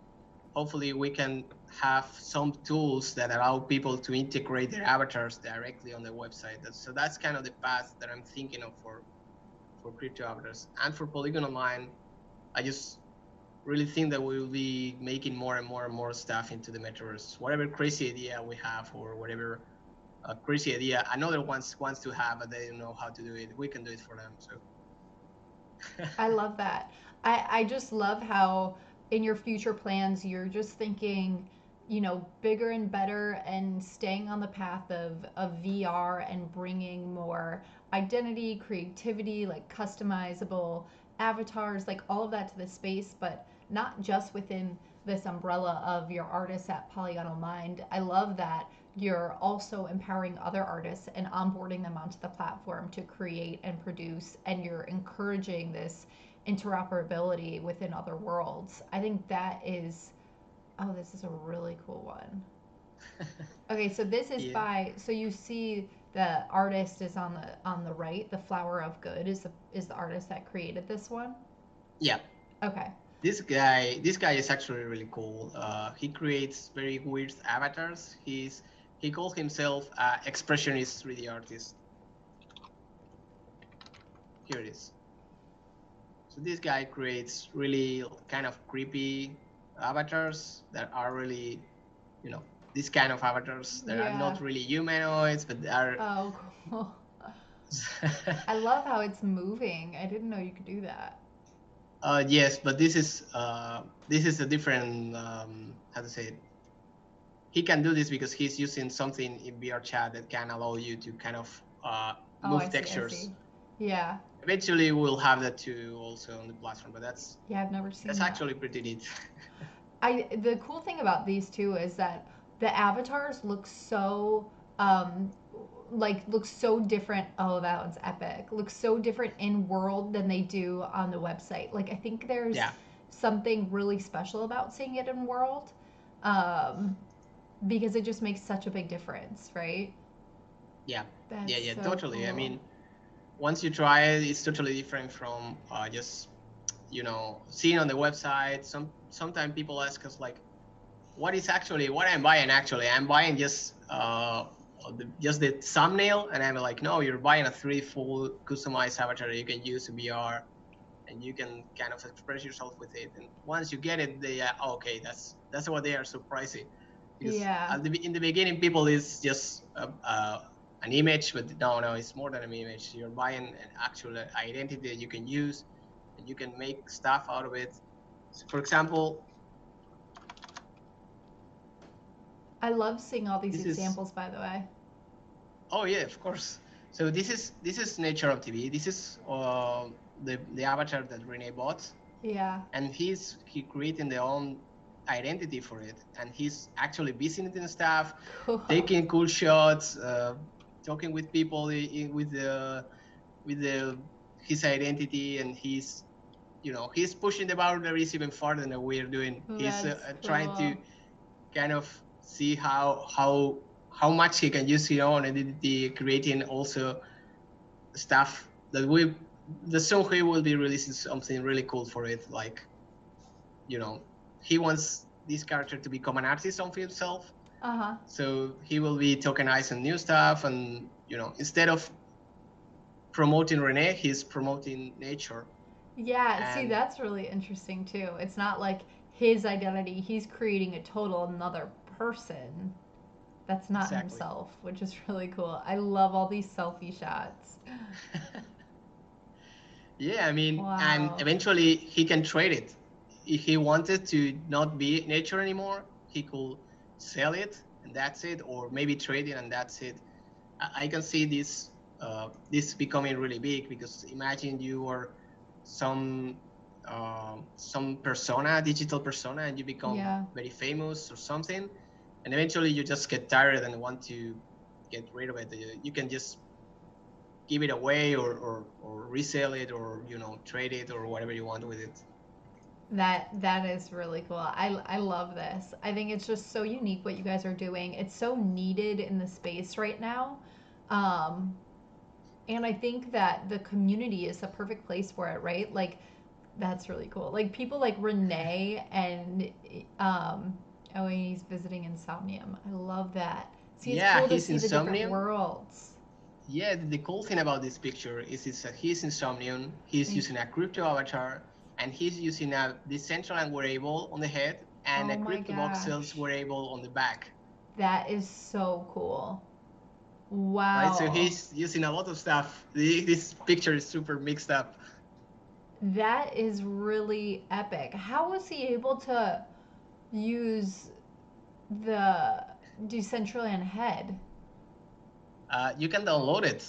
hopefully we can have some tools that allow people to integrate their avatars directly on the website. So that's kind of the path that I'm thinking of for crypto avatars. And for Polygonal Mind, I just really think that we will be making more and more and more stuff into the metaverse. Whatever crazy idea we have or whatever crazy idea another wants to have, but they don't know how to do it, we can do it for them. So I love that. I just love how in your future plans you're just thinking, bigger and better and staying on the path of VR and bringing more identity, creativity, like customizable avatars, like all of that to the space, but not just within this umbrella of your artists at Polygonal Mind. I love that you're also empowering other artists and onboarding them onto the platform to create and produce, and you're encouraging this interoperability within other worlds. I think that is, oh, this is a really cool one. Okay, so this is yeah, so you see the artist is on the right. The Flower of Good is the artist that created this one. yeah, Okay. this guy is actually really cool. He creates very weird avatars. He calls himself expressionist 3D artist. Here it is. So this guy creates really kind of creepy avatars that are really, these kind of avatars that are Yeah. not really humanoids, but they are. Oh, cool. I love how it's moving. I didn't know you could do that. Yes, but this is a different, how to say it. He can do this because he's using something in VR chat that can allow you to kind of Oh, I move see. I textures. see. Yeah. Eventually, we'll have that too also on the platform, but Yeah, I've never seen that's that. actually pretty neat. The cool thing about these two is that the avatars look so um look so different. Oh, that one's epic. Looks so different in world than they do on the website. Like I think there's Yeah, something really special about seeing it in world. Um because it just makes such a big difference, right? yeah, That's yeah, so totally. I cool. mean, once you try it, it's totally different from just seeing on the website. Sometimes people ask us like, what I'm buying actually? I'm buying just the thumbnail, and I'm like, no, you're buying a 3D full customized avatar that you can use in VR, and you can kind of express yourself with it. And once you get it, they okay, that's what they are surprising, because Yeah. in the beginning, people is just an image, but no, it's more than an image. You're buying an actual identity that you can use, and you can make stuff out of it. So for example, I love seeing all these this is examples, by the way. oh yeah, of course. So this is Nature on TV. This is the avatar that Rene bought, Yeah. and he creating their own identity for it, and he's actually visiting stuff, Cool. taking cool shots, talking with people with the his identity, and he's pushing the boundaries even farther than we're doing. He's That's trying to cool. kind of see how much he can use his own identity, creating also stuff that the soon he will be releasing something really cool for it. Like, he wants this character to become an artist of himself. Uh-huh. So he will be tokenizing new stuff, and instead of promoting Rene, he's promoting nature. Yeah, see, And that's really interesting too. It's not like his identity, he's creating a total another person that's not exactly. himself, which is really cool. I love all these selfie shots. Yeah, I mean, and Wow. eventually he can trade it. If he wanted to not be nature anymore, he could sell it and that's it, or maybe trade it and that's it. I can see this becoming really big, because imagine you are some some persona, digital persona, and you become Yeah. very famous or something, and eventually you just get tired and want to get rid of it. You can just give it away, or resell it, or trade it, or whatever you want with it. That is really cool. I love this. I think it's just so unique what you guys are doing. It's so needed in the space right now. Um, and I think that the community is the perfect place for it, right? Like that's really cool. Like people like Renee and oh, and he's visiting Insomnium. I love that. See, it's Yeah, cool to he's see the different Insomnium. worlds. Yeah, the cool thing about this picture is it's that he's Insomnium. He's Thank using a crypto avatar, and he's using a Decentraland wearable on the head and Oh a my crypto voxels gosh. wearable on the back. That is so cool. Right, so Wow. he's using a lot of stuff. This picture is super mixed up. That is really epic. How was he able to use the Decentraland head? You can download it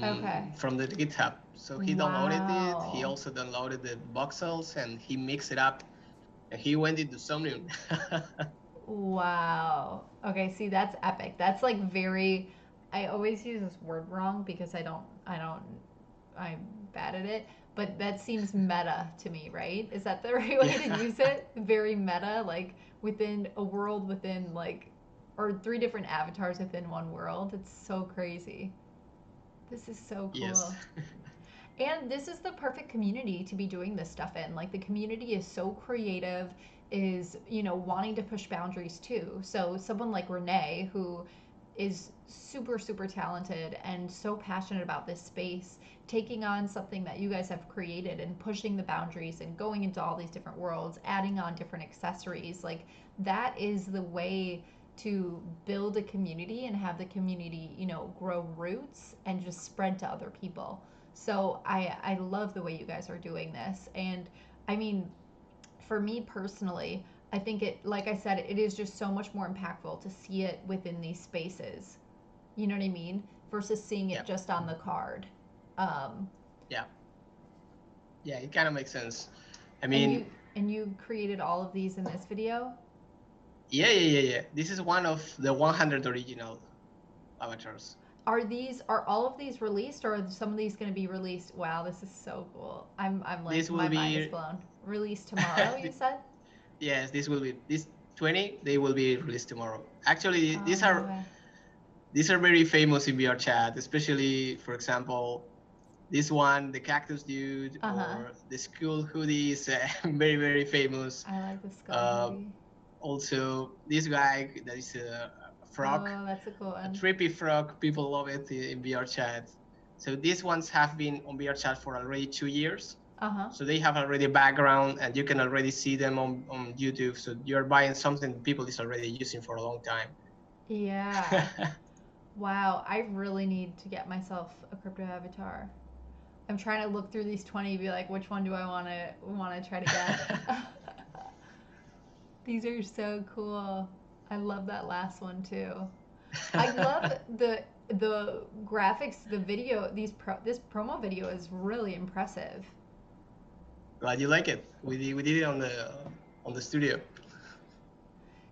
Okay. from the GitHub. So he downloaded it. He Wow. also downloaded the voxels, and he mixed it up, and he went into Somnium. Wow. Okay, see that's epic. That's like very I always use this word wrong because I'm bad at it, but that seems meta to me, right? Is that the right way to Yeah. use it? Very meta, like within a world within like or three different avatars within one world. It's so crazy. This is so Yes. cool. And this is the perfect community to be doing this stuff in. Like the community is so creative, is, wanting to push boundaries too. So someone like Renee, who is super, super talented and so passionate about this space, taking on something that you guys have created and pushing the boundaries and going into all these different worlds, adding on different accessories. Like, that is the way to build a community and have the community, grow roots and just spread to other people. So I love the way you guys are doing this. And I mean, for me personally, I think it, like I said, it is just so much more impactful to see it within these spaces. You know what I mean? Versus seeing Yeah. it just on the card. Um, Yeah. Yeah, it kind of makes sense. I and mean, you created all of these in this video. yeah. This is one of the 100 original avatars. Are all of these released, or are some of these going to be released? Wow, this is so cool. I'm like, This will my mind is be blown. Released tomorrow, you said? yes, this will be this 20. They will be released tomorrow. Actually, Oh, no way. these are very famous in VR chat, especially for example, this one, the cactus dude, Uh-huh. or the skull hoodie is very very famous. I like the skull Uh, hoodie. Also, this guy that is a frog, Oh, that's a cool a one. trippy frog. People love it in VR chat. So these ones have been on VR chat for already 2 years. Uh-huh. So they have already a background, and you can already see them on YouTube. So you're buying something people is already using for a long time. Yeah. Wow, I really need to get myself a crypto avatar. I'm trying to look through these 20 and be like, which one do I want to try to get? These are so cool. I love that last one too. I love the graphics, the video. This promo video is really impressive. Glad you like it. We did it on the studio.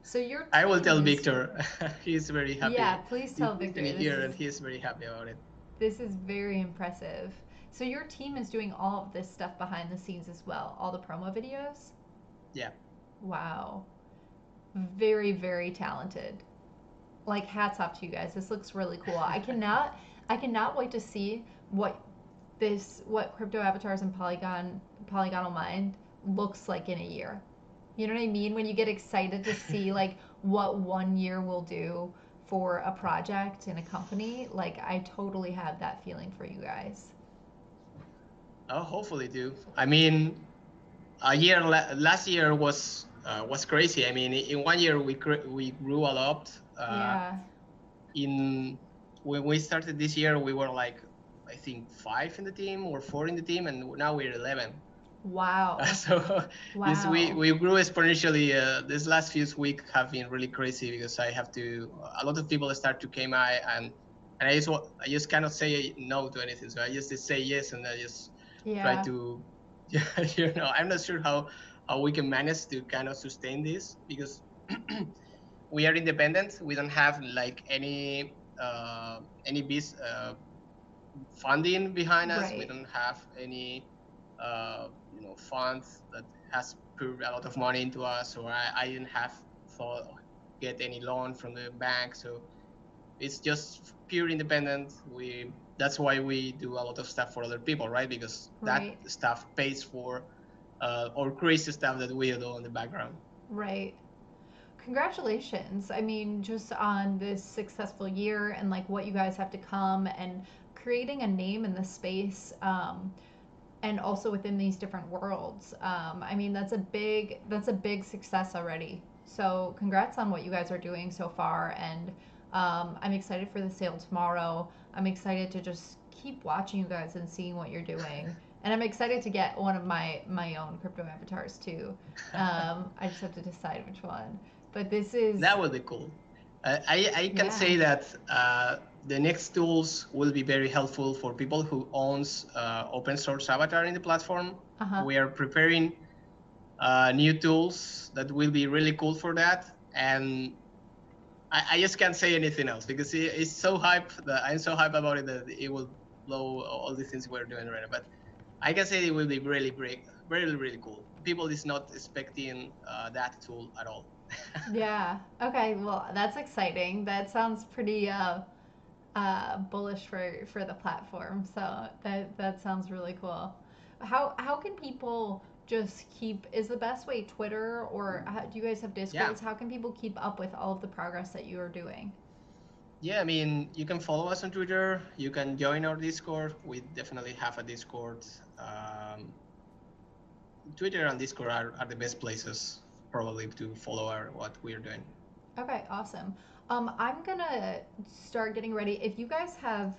So your I will team tell is, Victor. He's very happy. yeah, please He's tell Victor. listening here, and he's very happy about it. This is very impressive. So your team is doing all of this stuff behind the scenes as well, all the promo videos? Yeah. Wow. Very, very talented. Like, hats off to you guys. This looks really cool. I cannot wait to see what crypto avatars and Polygonal Mind looks like in a year. You know what I mean? When you get excited to see like what 1 year will do for a project in a company, like, I totally have that feeling for you guys. Oh, hopefully do. I mean, last year was crazy. I mean, in 1 year we grew a lot. Yeah. When we started this year, we were like, I think 5 in the team or 4 in the team, and now we're 11. Wow. So yes, Wow. we grew exponentially. This last few weeks have been really crazy because I have to. A lot of people start to came out, and I just cannot say no to anything. So I just say yes, and I just try Yeah. to. I'm not sure how we can manage to kind of sustain this because we are independent. We don't have like any funding behind us. We Right. don't have any funds that has put a lot of money into us, or I didn't have thought get any loan from the bank. So it's just pure independent. That's why we do a lot of stuff for other people, right? Because Right. that stuff pays for or crazy stuff that we do in the background. Right. Congratulations. I mean, just on this successful year and like what you guys have to come and creating a name in the space, and also within these different worlds. I mean, that's a big success already. So congrats on what you guys are doing so far, and I'm excited for the sale tomorrow. I'm excited to just keep watching you guys and seeing what you're doing. And I'm excited to get one of my own crypto avatars too. I just have to decide which one. But this is That would be cool. I can say that the next tools will be very helpful for people who owns open source avatar in the platform. Uh-huh. We are preparing new tools that will be really cool for that. And I just can't say anything else because it's so hype that I'm so hype about it that it will blow all the things we're doing right now. But I can say it will be really, really cool. People is not expecting that tool at all. Yeah. Okay. Well, that's exciting. That sounds pretty bullish for the platform. So that sounds really cool. How can people just keep? Is the best way Twitter, or do you guys have Yeah. Discords? How can people keep up with all of the progress that you are doing? Yeah, I mean, you can follow us on Twitter. You can join our Discord. We definitely have a Discord. Twitter and Discord are the best places probably to follow what we're doing. Okay, awesome. I'm gonna start getting ready. If you guys have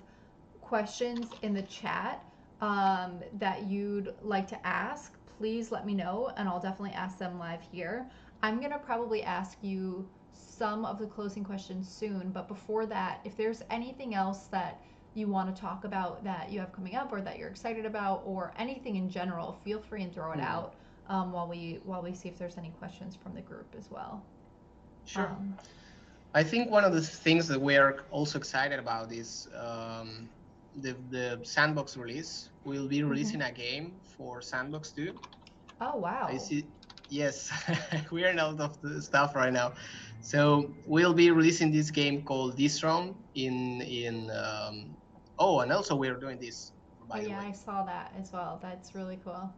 questions in the chat that you'd like to ask, please let me know, and I'll definitely ask them live here. I'm gonna probably ask you some of the closing questions soon, but before that, if there's anything else that you want to talk about that you have coming up, or that you're excited about, or anything in general, feel free and throw it out while we see if there's any questions from the group as well. Sure. I think one of the things that we are also excited about is the Sandbox release. We'll be releasing a game for Sandbox too. Oh, wow. I see. Yes, we are in a lot of the stuff right now. So we'll be releasing this game called Distron oh, and also we're doing this, by the way. I saw that as well. That's really cool.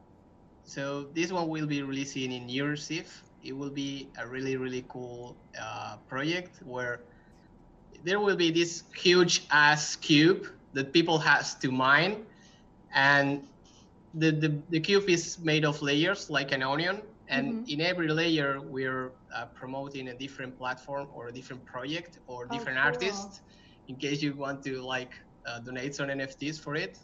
So this one will be releasing in New Year's Eve. It will be a really, really cool project where there will be this huge ass cube that people has to mine, and the cube is made of layers like an onion, and in every layer we're promoting a different platform or a different project or different artist, in case you want to donate some NFTs for it.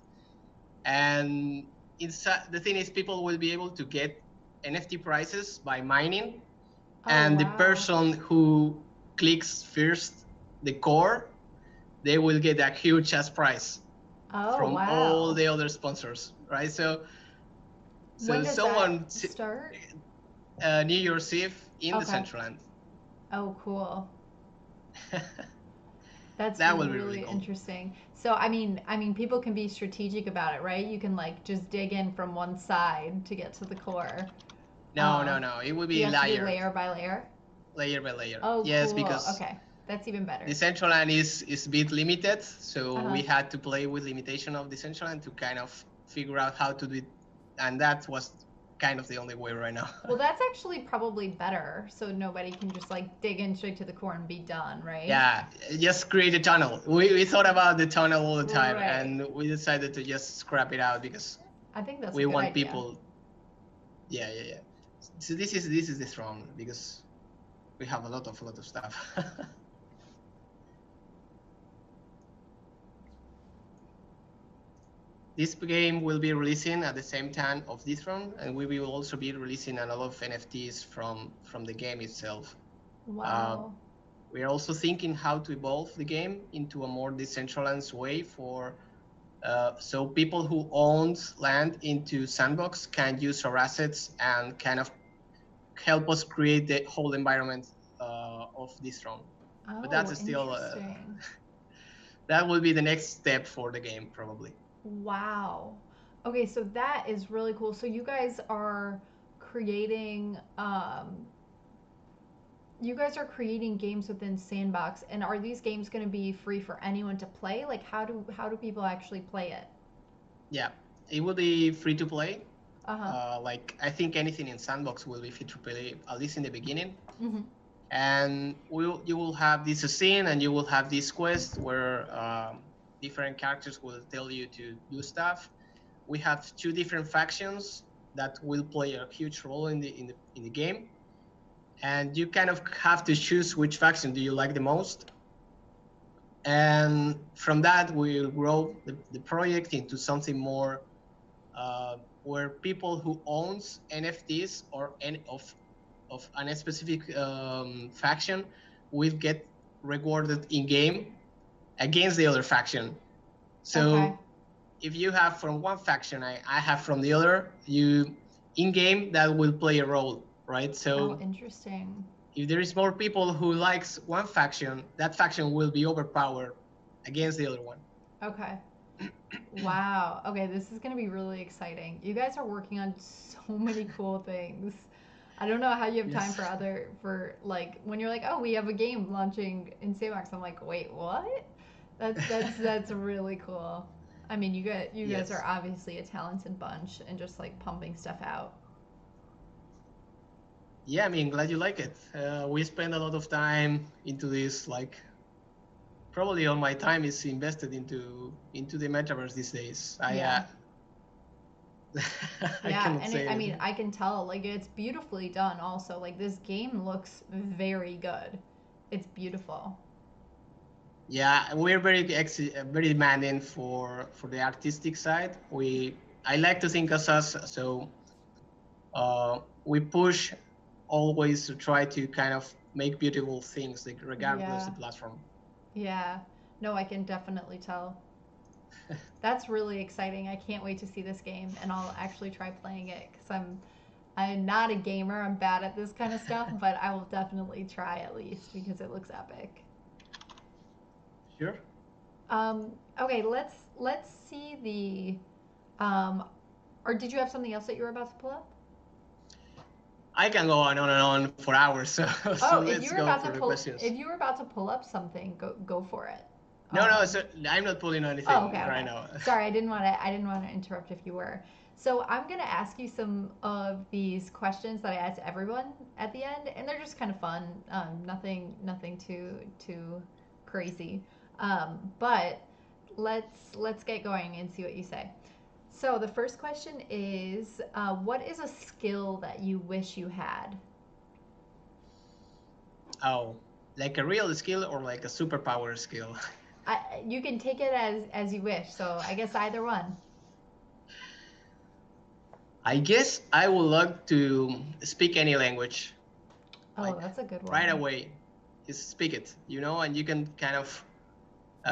And the thing is, people will be able to get NFT prices by mining, and the person who clicks first the core, they will get a huge ass prize from all the other sponsors, right? So when does someone that start? New Year's Eve in the Decentraland. Oh, cool. That will be really cool. Interesting. So I mean, people can be strategic about it, right? You can just dig in from one side to get to the core. No. It will be layer by layer. Layer by layer. Oh, yes, cool. because that's even better. Decentraland is a bit limited, so we had to play with limitation of Decentraland to kind of figure out how to do it, and that was kind of the only way right now. Well, that's actually probably better, so nobody can just dig in straight to the core and be done, right? Yeah, just create a tunnel. We thought about the tunnel all the time, and we decided to just scrap it out because I think that's we want idea. people. Yeah. So this is the strong, because we have a lot of stuff. This game will be releasing at the same time of this run, and we will also be releasing a lot of NFTs from the game itself. Wow. We are also thinking how to evolve the game into a more decentralized way so people who own land into Sandbox can use our assets and kind of help us create the whole environment of this run. But that's still that will be the next step for the game, probably. Wow. Okay, so that is really cool. So you guys are creating games within Sandbox, and are these games going to be free for anyone to play? How do people actually play it? Yeah, it will be free to play. I think anything in Sandbox will be free to play, at least in the beginning. And you will have this scene, and you will have this quest where different characters will tell you to do stuff. We have 2 different factions that will play a huge role in the game, and you kind of have to choose which faction do you like the most. And from that, we'll grow the project into something more where people who owns NFTs or of a specific faction will get rewarded in game against the other faction. So if you have from one faction, I have from the other, you in game that will play a role, right? So interesting. If there is more people who likes one faction, that faction will be overpowered against the other one. Okay. Wow. Okay, this is going to be really exciting. You guys are working on so many cool things. I don't know how you have time for when you're like, oh, we have a game launching in Sandbox. I'm like, wait, what? That's really cool. I mean, you guys are obviously a talented bunch and just pumping stuff out. Yeah, I mean, glad you like it. We spend a lot of time into this probably all my time is invested into the metaverse these days. Yeah. I Yeah, cannot and say I mean, anything. I can tell, like, it's beautifully done also. Like, this game looks very good. It's beautiful. Yeah, we're very demanding for the artistic side. I like to think as us, so we push always to try to kind of make beautiful things, like regardless Yeah. the platform. Yeah. No, I can definitely tell. That's really exciting. I can't wait to see this game, and I'll actually try playing it because I'm not a gamer. I'm bad at this kind of stuff, but I will definitely try at least because it looks epic. Sure. Okay, let's see or did you have something else that you were about to pull up? I can go on and on for hours, so Oh, let's go for the questions. if you were about to pull up something, go for it. No, Um, so I'm not pulling Oh, anything okay, right okay. now. Sorry, I didn't want to interrupt if you were. So I'm gonna ask you some of these questions that I ask everyone at the end, and they're just kind of fun. Nothing too crazy. But let's get going and see what you say. So the first question is, what is a skill that you wish you had? Oh, like a real skill or like a superpower skill? You can take it as you wish. So I guess either one. I guess I would love to speak any language, Oh, like that's a good right one. away. Just speak it, and you can kind of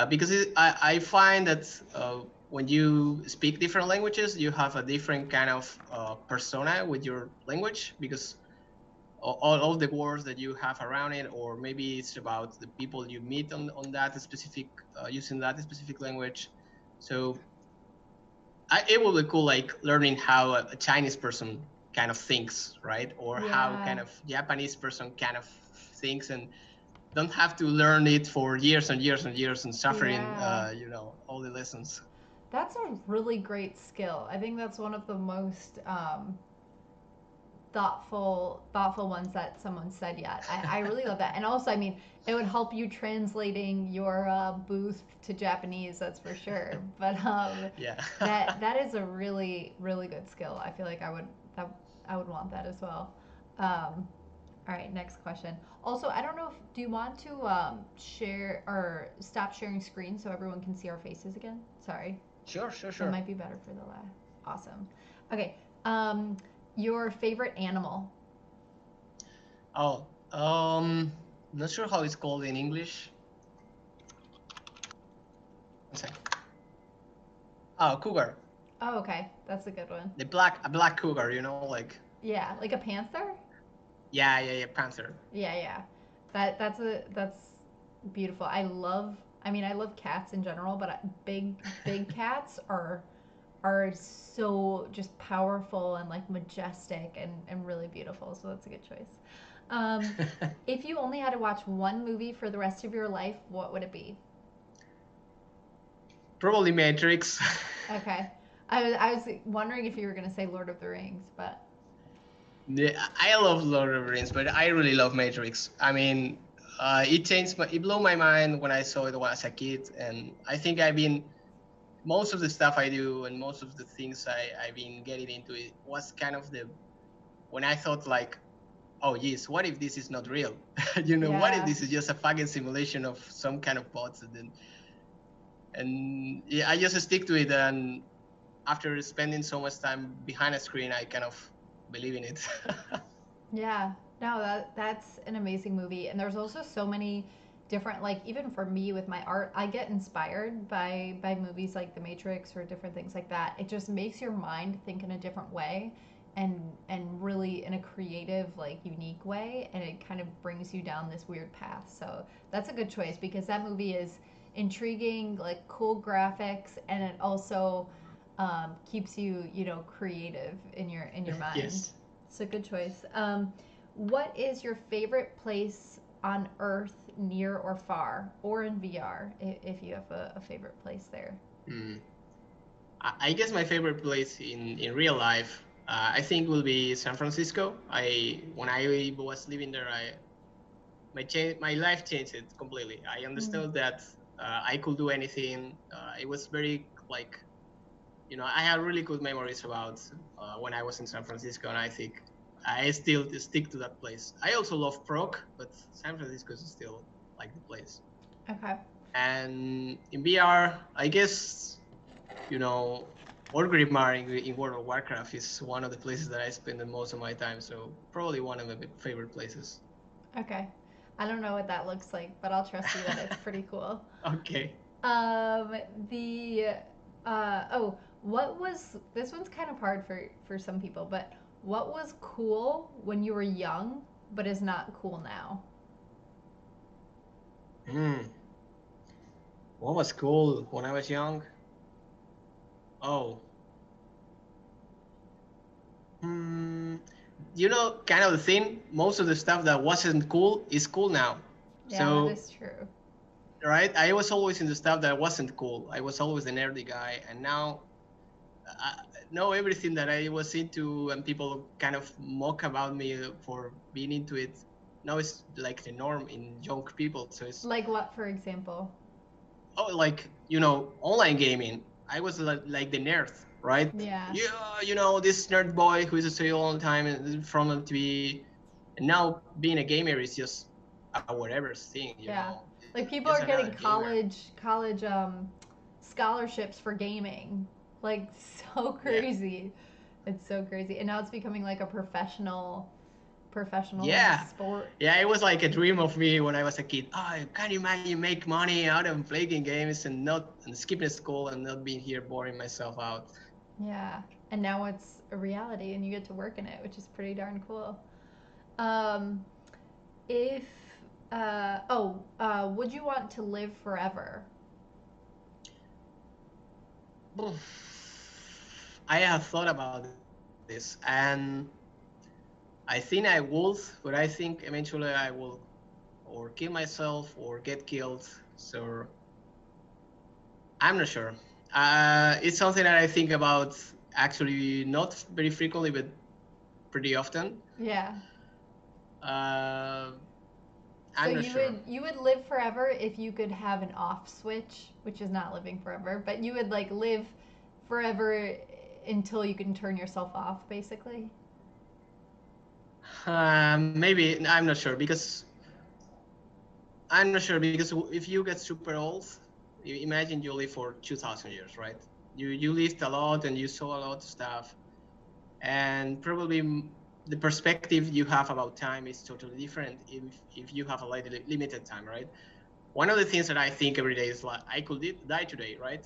because I find that when you speak different languages, you have a different kind of persona with your language because all of the words that you have around it, or maybe it's about the people you meet on that specific using that specific language. So it will be cool, like learning how a Chinese person kind of thinks, right? Or how Yeah. kind of Japanese person kind of thinks, and don't have to learn it for years and years and years and suffering, Yeah. all the lessons. That's a really great skill. I think that's one of the most thoughtful ones that someone said yet. I really love that. And also, I mean, it would help you translating your booth to Japanese, that's for sure. But Yeah. that is a really good skill. I feel like that I would want that as well. All right, next question. Also, I don't know if do you want to share or stop sharing screen so everyone can see our faces again? Sorry. Sure, sure, That sure. might be better for the lab. Awesome. Okay. Um, your favorite animal? Oh, not sure how it's called in English. One second. Oh, cougar. Oh, okay. That's a good one. A black cougar, like, Yeah, like a panther? yeah, panther. Yeah. That's beautiful. I love cats in general, but big cats are so just powerful and like majestic and really beautiful. So that's a good choice. Um, if you only had to watch one movie for the rest of your life, what would it be? Probably Matrix. Okay. I was wondering if you were going to say Lord of the Rings, but I love Lord of the Rings, but I really love Matrix. I mean, it blew my mind when I saw it when I was a kid, and I think most of the stuff I do and most of the things I've been getting into it was kind of when I thought like, oh yes, what if this is not real? What if yeah. this is just a fucking simulation of some kind of bots? And yeah, I just stick to it, and after spending so much time behind a screen, I kind of believe in it. Yeah. No, that's an amazing movie. And there's also so many different like even for me with my art, I get inspired by movies like The Matrix or different things like that. It just makes your mind think in a different way and really in a creative like unique way and it kind of brings you down this weird path. So, that's a good choice because that movie is intriguing, like cool graphics and it also keeps you, creative in your mind. Yes. It's a good choice. What is your favorite place on Earth, near or far, or in VR, if you have a favorite place there? Mm. I guess my favorite place in real life, I think, will be San Francisco. When I was living there, my life changed it completely. I Mm. understood that I could do anything. It was very like, I had really good memories about when I was in San Francisco, and I think I still stick to that place. I also love Prague, but San Francisco is still like the place. Okay. And in VR, I guess, Orgrimmar in World of Warcraft is one of the places that I spend the most of my time. So probably one of my favorite places. Okay. I don't know what that looks like, but I'll trust you that it's pretty cool. Okay. Um, the what was this one's kind of hard for some people, but what was cool when you were young, but is not cool now? Hmm. What was cool when I was young? Oh. Hmm. Kind of the thing. Most of the stuff that wasn't cool is cool now. Yeah, that So, is true. right, I was always in the stuff that wasn't cool. I was always the nerdy guy, and now I know everything that I was into, and people kind of mock about me for being into it. Now it's like the norm in young people. So it's Like what, for example? like online gaming. I was like the nerd, right? Yeah. Yeah, this nerd boy who is a studio all the time in front of the TV, and now being a gamer is just a whatever thing. Yeah. Like people Just are another getting gamer. college scholarships for gaming. Like so Yeah. crazy. It's so crazy. And now it's becoming like a professional Yeah. sport. Yeah, it was like a dream of me when I was a kid. Oh, can you imagine make money out of playing games and skipping school and not being here boring myself out? Yeah. And now it's a reality and you get to work in it, which is pretty darn cool. Um if would you want to live forever? I have thought about this, and I think I would, but I think eventually I will or kill myself or get killed. So I'm not sure. It's something that I think about actually not very frequently, but pretty often. Yeah. Uh, So I'm not sure. you would live forever if you could have an off switch, which is not living forever, but you would like live forever until you can turn yourself off, basically. Maybe I'm not sure because if you get super old, imagine you live for 2,000 years, right? You lived a lot and you saw a lot of stuff, and probably the perspective you have about time is totally different if you have a limited time, right? One of the things that I think every day is like I could die today, right?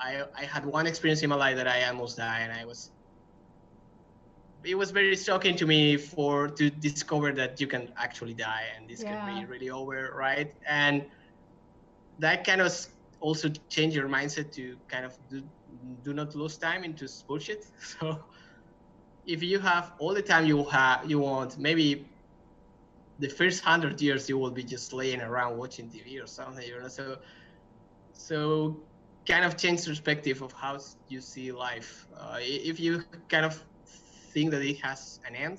I had one experience in my life that I almost died, and it was very shocking to me to discover that you can actually die and this can Yeah. be really over, right? And that kind of also change your mindset to kind of do not lose time into bullshit. So if you have all the time you want, maybe the first 100 years you will be just laying around watching TV or something, so kind of change perspective of how you see life. If you kind of think that it has an end,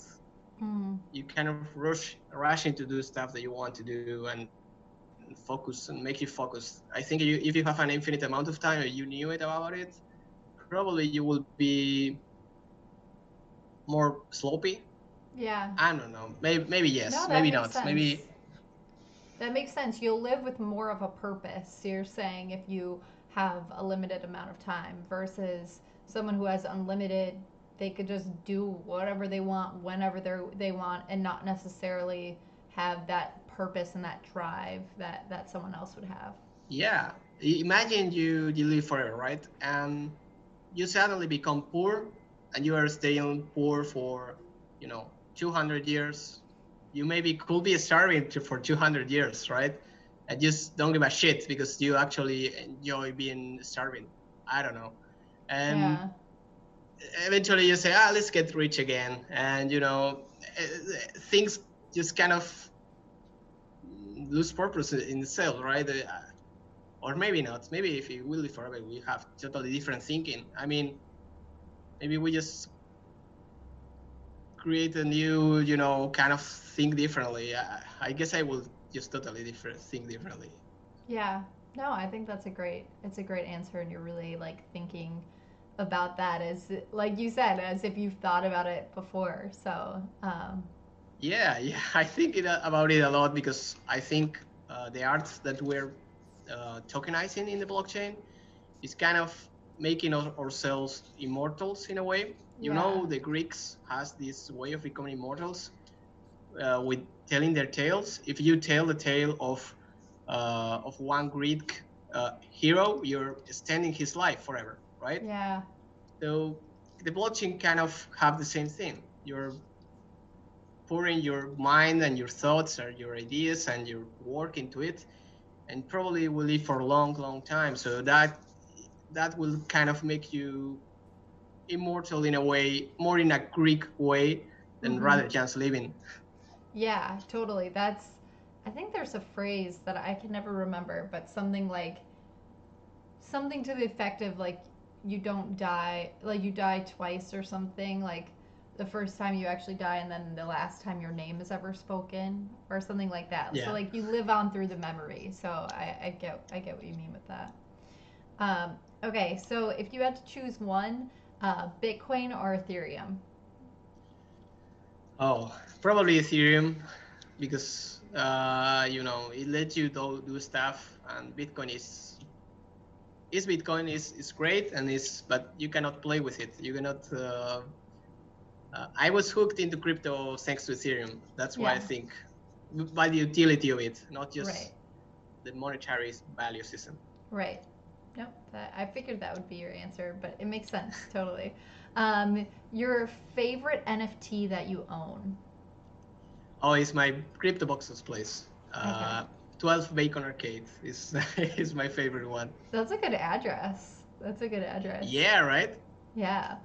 you kind of rush into do stuff that you want to do and focus and make you focus. I think if you have an infinite amount of time and you knew it about it, probably you will be more sloppy. Yeah. I don't know. Maybe No, yes, that maybe makes not. sense. Maybe That makes sense. You'll live with more of a purpose. You're saying if you have a limited amount of time versus someone who has unlimited, they could just do whatever they want whenever they want and not necessarily have that purpose and that drive that someone else would have. yeah. Imagine you live forever, right? And you suddenly become poor, and you are staying poor for 200 years. You maybe could be starving for 200 years, right? And just don't give a shit because you actually enjoy being starving. I don't know. And Yeah. eventually you say, let's get rich again, and things just kind of lose purpose in itself, right? Or maybe not. Maybe if we will live forever, we have totally different thinking. I mean, maybe we just create a new, kind of think differently. I guess I will just totally think differently. Yeah. No, I think it's a great answer, and you're really like thinking about that as, like you said, as if you've thought about it before. So, Yeah, yeah, I think about it a lot because I think the art that we're tokenizing in the blockchain is kind of making ourselves immortals in a way. You yeah, know, the Greeks has this way of becoming immortals with telling their tales. If you tell the tale of one Greek hero, you're extending his life forever, right? yeah, So the blockchain kind of have the same thing. You're pouring your mind and your thoughts or your ideas and your work into it, and probably will live for a long, long time. So that will kind of make you immortal in a way, more in a Greek way than mm-hmm. rather just living. Yeah, totally. I think there's a phrase that I can never remember, but something to the effect of like you don't die, like you die twice or something, like the first time you actually die and then the last time your name is ever spoken or something like that. So Yeah. like you live on through the memory. So I get what you mean with that. Um, okay, so if you had to choose one, Bitcoin or Ethereum? Oh, probably Ethereum because it lets you do stuff, and Bitcoin is Bitcoin is great and is but you cannot play with it. You cannot. I was hooked into crypto thanks to Ethereum. That's why I Yeah, think by the utility of it, not right, just the monetary value system. right. Nope, I figured that would be your answer, but it makes sense totally. Your favorite NFT that you own? Oh, it's my crypto boxes place. Okay, 12 Bacon Arcade is is my favorite one. that's a good address. That's a good address. Yeah, right. Yeah.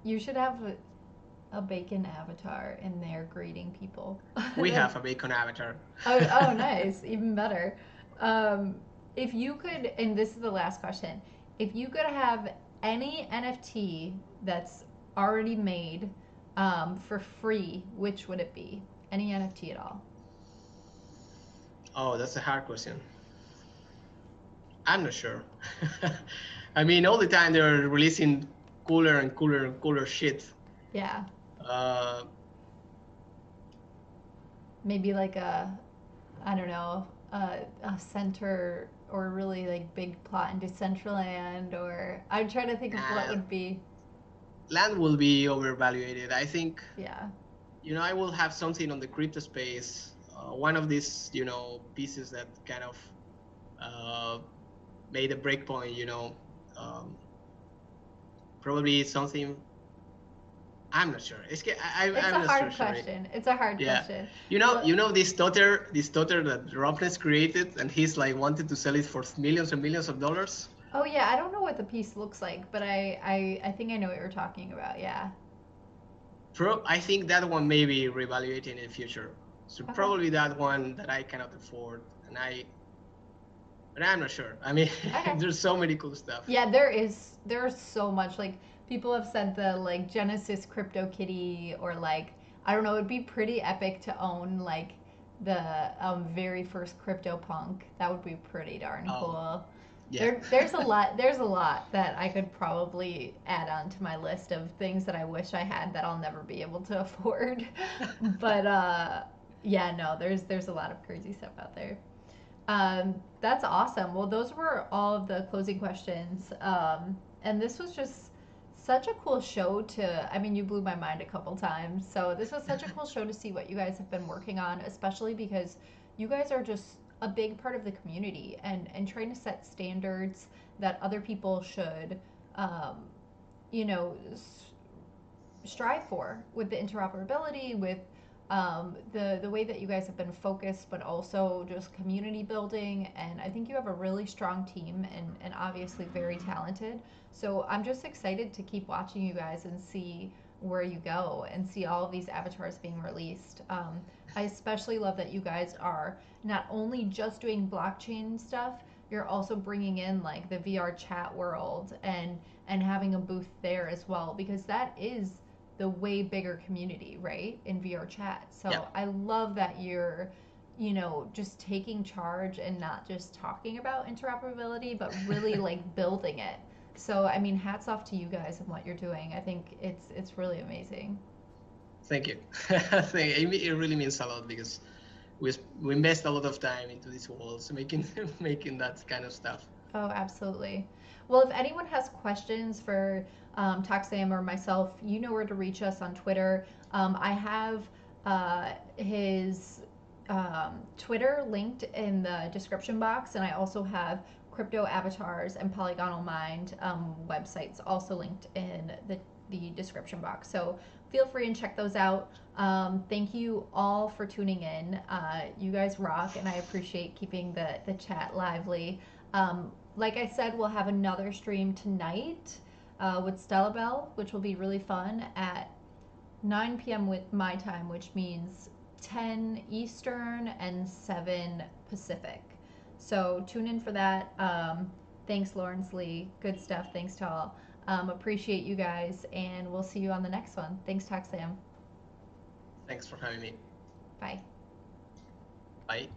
You should have a bacon avatar in there greeting people. We have a Bacon avatar. Oh, nice. Even better. Um, if you could, and this is the last question, if you could have any NFT that's already made for free, which would it be? Any NFT at all? Oh, that's a hard question. I'm not sure. I mean, all the time they're releasing cooler and cooler and cooler shit. Yeah. Uh, Maybe like I don't know, a center or really like big plot in Decentraland, or I'm trying to think of what nah, would be. land will be overvalued. I think, Yeah. I will have something on the crypto space. One of these, pieces that kind of uh, made a breakpoint, um, probably something. I'm not sure. It's I'm a not so hard sure. question. It's a hard Yeah, question. you know, Well, you know this daughter that Robles created, and he's like wanted to sell it for millions and millions of dollars. oh yeah, I don't know what the piece looks like, but I think I know what you're talking about. Yeah. I think that one may be reevaluating in the future. So Okay. probably that one that I cannot afford, but I'm not sure. I mean, Okay. there's so many cool stuff. Yeah, there's so much like people have said the like Genesis Crypto Kitty or like I don't know, it'd be pretty epic to own like the very first Crypto Punk. That would be pretty darn Oh, cool. yeah. There's a lot that I could probably add on to my list of things that I wish I had that I'll never be able to afford. But yeah, no, there's a lot of crazy stuff out there. That's awesome. Well, those were all of the closing questions. And this was just such a cool show to, I mean, you blew my mind a couple times. So, this was such a cool show to see what you guys have been working on, especially because you guys are just a big part of the community and trying to set standards that other people should, um, you know, strive for with the interoperability, with the way that you guys have been focused, but also just community building. And I think you have a really strong team and obviously very talented. So I'm just excited to keep watching you guys and see where you go and see all of these avatars being released. I especially love that you guys are not only just doing blockchain stuff, you're also bringing in like the VR chat world and having a booth there as well, because that is the way bigger community, right? In VR chat. Yeah. So I love that you know, just taking charge and not just talking about interoperability, but really like building it. So, I mean, hats off to you guys and what you're doing. I think it's really amazing. Thank you. It really means a lot because we invest a lot of time into these walls, making making that kind of stuff. Oh, absolutely. Well, if anyone has questions for Toxsam or myself, you know where to reach us on Twitter. I have his Twitter linked in the description box, and I also have Crypto Avatars and Polygonal Mind websites also linked in the description box. So feel free and check those out. Thank you all for tuning in. You guys rock, and I appreciate keeping the chat lively. Like I said, we'll have another stream tonight with Stella Bell, which will be really fun at 9 p.m. with my time, which means 10 Eastern and 7 Pacific. So tune in for that. Thanks, Lawrence Lee. Good stuff. Thanks to all. Appreciate you guys, and we'll see you on the next one. Thanks, Toxsam. Thanks for having me. Bye. Bye.